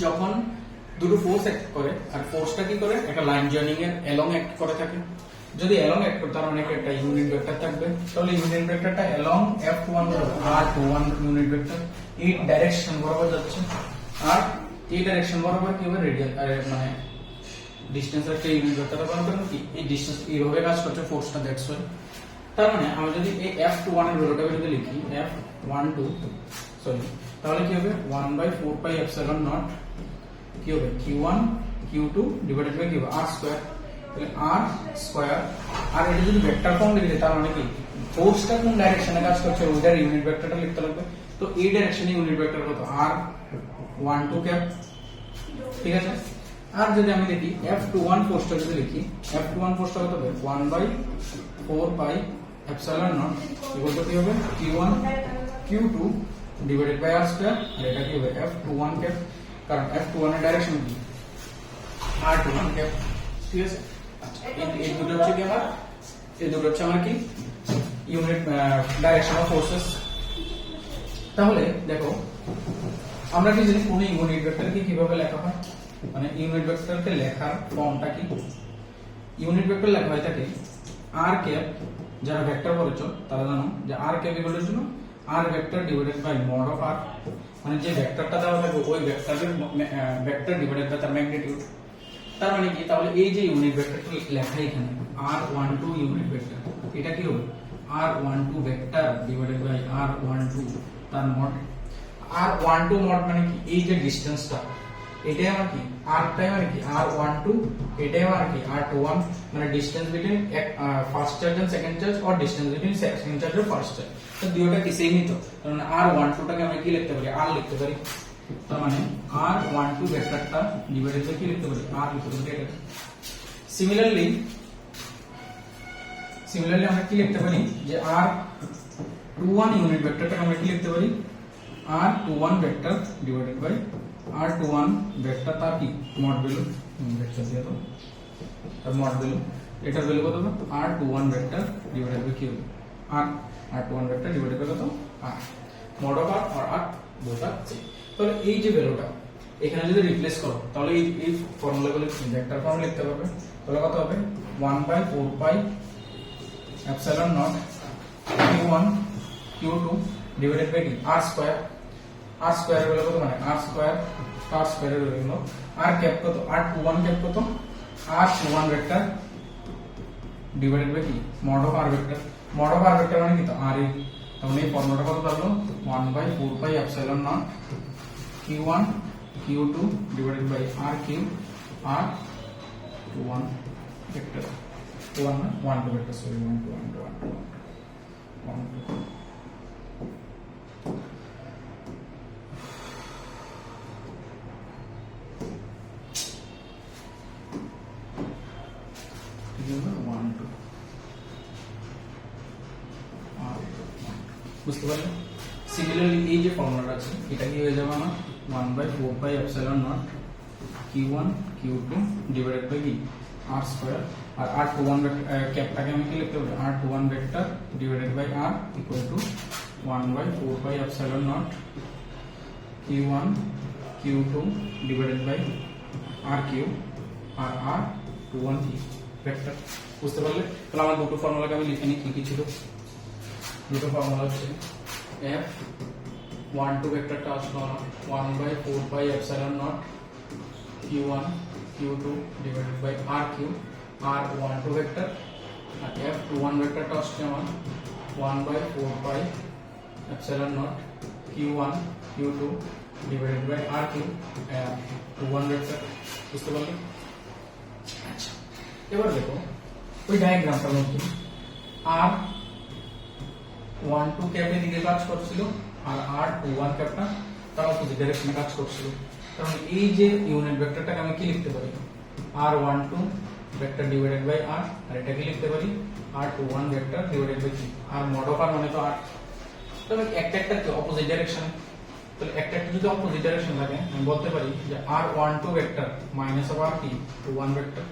যখন দুটো ফোর্স অ্যাক্ট করে আর ফোর্সটা কি করে একটা লাইন জয়েনিং এর অ্যালং অ্যাক্ট করে থাকে, যদি অ্যালং অ্যাক্ট করে তার মানে একটা ইউনিট ভেক্টর থাকবে, তাহলে ইউনিট ভেক্টরটা along f21 r21 unit vector এই ডাইরেকশন বরাবর যাচ্ছে, আর এই ডাইরেকশন বরাবর কি হবে রেডিয়াল মানে ডিসটেন্সের একটা ইউনিট ভেক্টর বানাবো কি এই ডিসটেন্স এইভাবে কাজ করছে ফোর্সটা, দ্যাটস ওয়াই। তার মানে আমি যদি এই f21 এর ভ্যালুটাকে যদি লিখি f12 সরি, তাহলে কি হবে 1/4 পাই এপসিলন নট কি হবে q1 q2 ডিভাইডেড বাই কি হবে r স্কয়ার, তাহলে r স্কয়ার। আর এটা যদি ভেক্টর ফর্ম লিখি তার মানে কি ফোর্সটা কোন ডাইরেকশনে কাজ করছে ওইটার ইউনিট ভেক্টরটা লিখতে লাগবে, তো এই ডাইরেকশনে ইউনিট ভেক্টর কত r12 ক্যাপ। ঠিক আছে, আর যদি আমি দেখি f21 ফোর্সটা যদি লিখি f21 ফোর্সটা কত হবে 1/4 pi epsilon naught equal to কি হবে q1 q2 divided by r square, আর এটা কি হবে f21 ক্যাপ, কারণ f21 এর ডাইরেকশন কি r21 ক্যাপ। ঠিক আছে, আচ্ছা এই দুটো হচ্ছে কি আমার, এই দুটো হচ্ছে আমার কি ইউনিট ডাইরেকশন অফ ফোর্সেস। তাহলে দেখো আমরা কি জানি কোন ইউনিট ভেক্টরকে কিভাবে লেখা হয়, মানে ইউনিট ভেক্টরকে লেখার ফর্মটা কি, ইউনিট ভেক্টর লেখা হয় থাকে r ক্যাপ, যারা ভেক্টর পড়েছো তারা জানো যে r cap equal to r vector divided by mod of r, মানে যে ভেক্টরটা দেওয়া থাকবে ওই ভেক্টরের ভেক্টর ডিভাইডেড বাই তার ম্যাগনিটিউড। তার মানে কি, তাহলে এই যে ইউনিট ভেক্টরটা লেখা এখানে r12 ইউনিট ভেক্টর, এটা কি হবে r12 vector divided by r12 তার মড। r12 মড মানে কি, এই যে ডিসটেন্সটা এটাই আমার কি r টাইম মানে কি r12, এটাই আমার কি r21, মানে distance between first charge and second charge or distance between second charge আর ফার্স্ট চার্জ। তো দুটোটা কি সেমই, তো তার মানে r12 টাকে আমরা কি লিখতে পারি, r লিখতে পারি। তার মানে r12 ভেক্টরটা ডিভাইডেড বাই কি লিখতে পারি, r লিখতে পারি। এটা সিমিলারলি আমরা কি লিখতে পারি যে r21 ইউনিট ভেক্টরটাকে আমরা কি লিখতে পারি, r21 vector divided by r21 vector তার কি মড ভ্যালু, ভেক্টর দিয়ে দাও তার মড ভ্যালু, এটার ভ্যালু কত হবে r21 ভেক্টর ডিভাইডেড বাই কি হবে r21 ভেক্টর ডিভাইডেড বাই কত r মড অফ r আর r বোঝা আছে। তাহলে এই যে ভ্যালুটা এখানে যদি রিপ্লেস করো তাহলে এই ফর্মুলাগুলো ভেক্টর ফর্ম লিখতে পারবে। তাহলে কত হবে 1/4 pi epsilon naught q1 q2 divided by r square, r square এর ভ্যালু কত, মানে r স্কয়ার এর ভ্যালু r ক্যাপ কত, r21 ক্যাপ কত r21 ভেক্টর ডিভাইডেড বাই কি mod of r vector. Mod of r vector মানে কি, তো r এ, তাহলে এই ফর্মুলাটা কত দাঁড়ালো 1/4 pi epsilon naught q1 q2 divided by r cube r21 vector, 1 vector, sorry 1 বুঝতে পারলে। সিমিলারলি এই যে ফর্মুলাটা আছে এটা কি হয়ে যাবে আমার 1/4 pi epsilon naught q1 q2 divided by কি r স্কয়ার, আর r21 ক্যাপটাকে আমি কি লিখতে পারি, r21 vector divided by r equal to 1/4 pi epsilon naught q1 q2 divided by r cube আর r21 কি ভেক্টর। বুঝতে পারলে। তাহলে আমার দুটো ফর্মুলাকে আমি লিখে নিই, কি ছিল দুটো ফর্মুলা হচ্ছে f12 ভেক্টরটা আসলো 1/4 pi epsilon naught q1 q2 divided by r cube r12 vector, আর f21 ভেক্টরটা আসছে আমার 1/4 pi epsilon naught q1 q2 divided by r cube r21 vector. বুঝতে পারলে। আচ্ছা এবার দেখো ওই ডায়াগ্রামটার মধ্যে r12 ক্যাপ এর দিকে কাজ করছিল আর r21 ক্যাপটা তার অপোজিট ডাইরেকশনে কাজ করছিল। কারণ এই যে ইউনিট ভেক্টরটাকে আমি কি লিখতে পারি, r12 vector divided by r, আর এটাকে লিখতে পারি r21 ভেক্টর ডিভাইডেড বাই কি r মড অফ r মানে তো r। তবে একটা কি অপোজিট ডাইরেকশনে, তাহলে একটা যদি অপোজিট ডাইরেকশন থাকে আমি বলতে পারি যে r12 vector minus of r কি 1 ভেক্টর।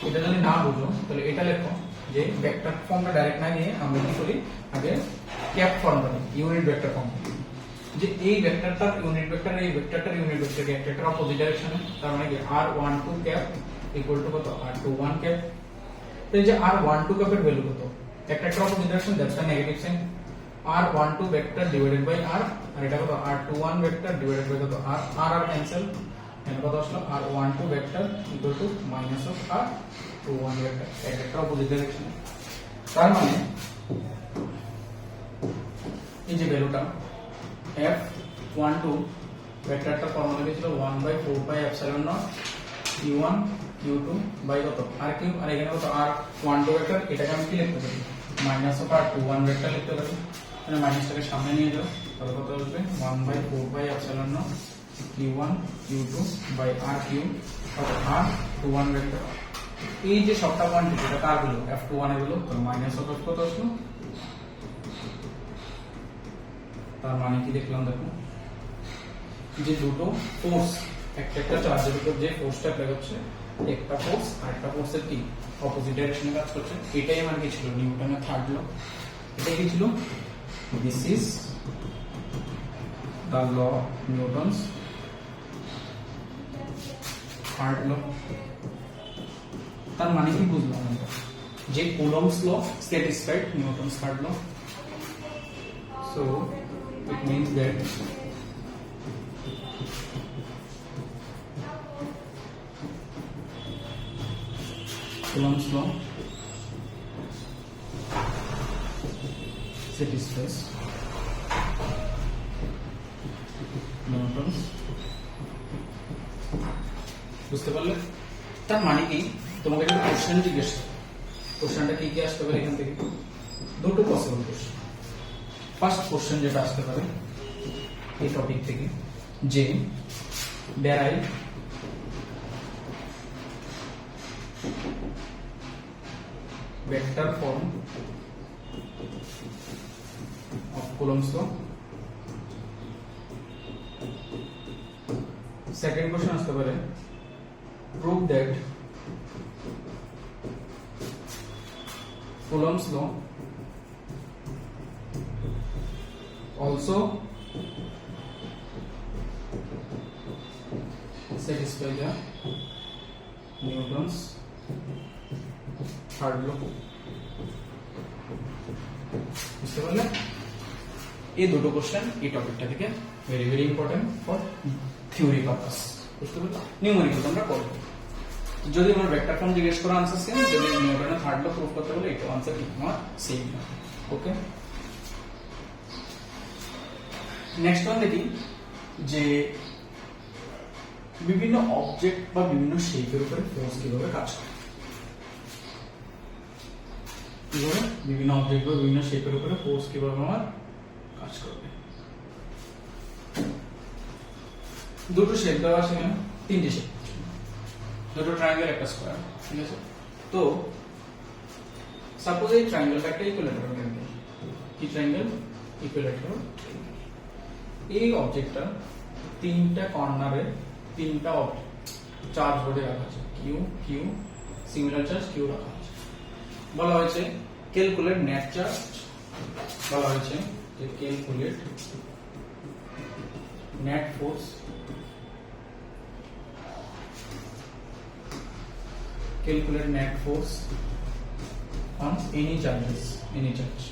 এটা যদি না বুঝো তাহলে এটা লেখো যে ভেক্টর ফর্মটা ডাইরেক্ট না নিয়ে আমরা কি করি আগে ক্যাপ ফর্ম করি, ইউনিট ভেক্টর ফর্ম, যে এই ভেক্টরটার ইউনিট ভেক্টর এই ভেক্টরটার ইউনিট ভেক্টর একটা অপোজিট ডাইরেকশনে, তার মানে কি r12 ক্যাপ ইকুয়াল টু কত r21 ক্যাপ। তো এই যে r12 ক্যাপের ভ্যালু কত, একটা opposite direction, that's a negative sign, r12 vector divided by r, আর এটা কত r21 ভেক্টর ডিভাইডেড বাই কত r ক্যান্সেল, এখানে কত আসলো r12 vector equal to minus of r21 vector, একটা অপোজিট ডাইরেকশন। তার মানে এই যে ভ্যালুটা f12 ভেক্টরটার ফর্মুলা কি ছিল 1/4 pi epsilon naught q1 q2 by কত r কিউব, আর এখানে কত r12 ভেক্টর, এটাকে আমি কি লিখতে পারি মাইনাস অফ r21 ভেক্টর লিখতে পারি, মানে মাইনাসটাকে সামনে নিয়ে যাও, তাহলে কত আসবে 1/4 pi epsilon naught q1 q2 by r cube কত r21 ভেক্টর। এই যে সবটা কোয়ান্টিটি এটা কার হলো f21 এর হলো, তাহলে মাইনাস অফ কত আসলো, তার মানে কি দেখলাম দেখো যে দুটো ফোর্স একটা চার্জের উপর যে ফোর্সটা অ্যাপ্লাই করছে, একটা ফোর্স আর একটা ফোর্সের কি অপোজিট ডাইরেকশনে কাজ করছে, এটাই আমার কি ছিল নিউটনের থার্ড ল। এটাই কি ছিল, this is the law of Newton's third law. তার মানে কি বুঝলাম আমরা, যে Coulomb's law satisfied Newton's third law, so it means that Coulomb's law satisfies Newton's। বুঝতে পারলে? তার মানে কি, তোমাকে একটা কোশ্চেন জিজ্ঞেস, কোশ্চেনটা কি কি আসতে পারে এখান থেকে, দুটো পসিবল কোশ্চেন। ফার্স্ট কোশ্চেন যেটা আসতে পারে এই টপিক থেকে, যে derive vector form of Coulomb's law। Second question আসতে পারে prove that Coulomb's law also satisfy the Newton's third law. বুঝতে পারলে? এই দুটো কোশ্চেন এই টপিকটা থেকে very very important for theory purpose. বুঝতে পারলে? নিউমেরিক্যাল তোমরা করবে, যদি আমার ভেক্টর ফর্ম জিজ্ঞেস করা आंसर সেম, যদি নিউটনের থার্ড ল প্রুফ করতে বলে এটা आंसर কি আমার সেম। ওকে, নেক্সট ওয়ান দেখি, যে বিভিন্ন অবজেক্ট বা বিভিন্ন শেপের উপরে ফোর্স কিভাবে কাজ করে। বিভিন্ন অবজেক্ট বা বিভিন্ন শেপের উপরে ফোর্স কিভাবে আমার কাজ করবে। দুটো শেপ দেওয়া আছে এখানে, তিনটে শেপ, দুটো ট্রায়াঙ্গেল একটা স্কয়ার, ঠিক আছে। তো সাপোজ এই ট্রায়াঙ্গেলটা একটা ইকুইল্যাটারাল ট্রায়াঙ্গেল, কি ট্রায়াঙ্গেল? ইকুইল্যাটারাল। এই অবজেক্টটা তিনটা কর্নারে তিনটা চার্জ বোর্ডে রাখা আছে, Q Q singular charge Q রাখা আছে। বলা হয়েছে ক্যালকুলেট নেট চার্জ, বলা হয়েছে যে calculate net force on any charges, any charge।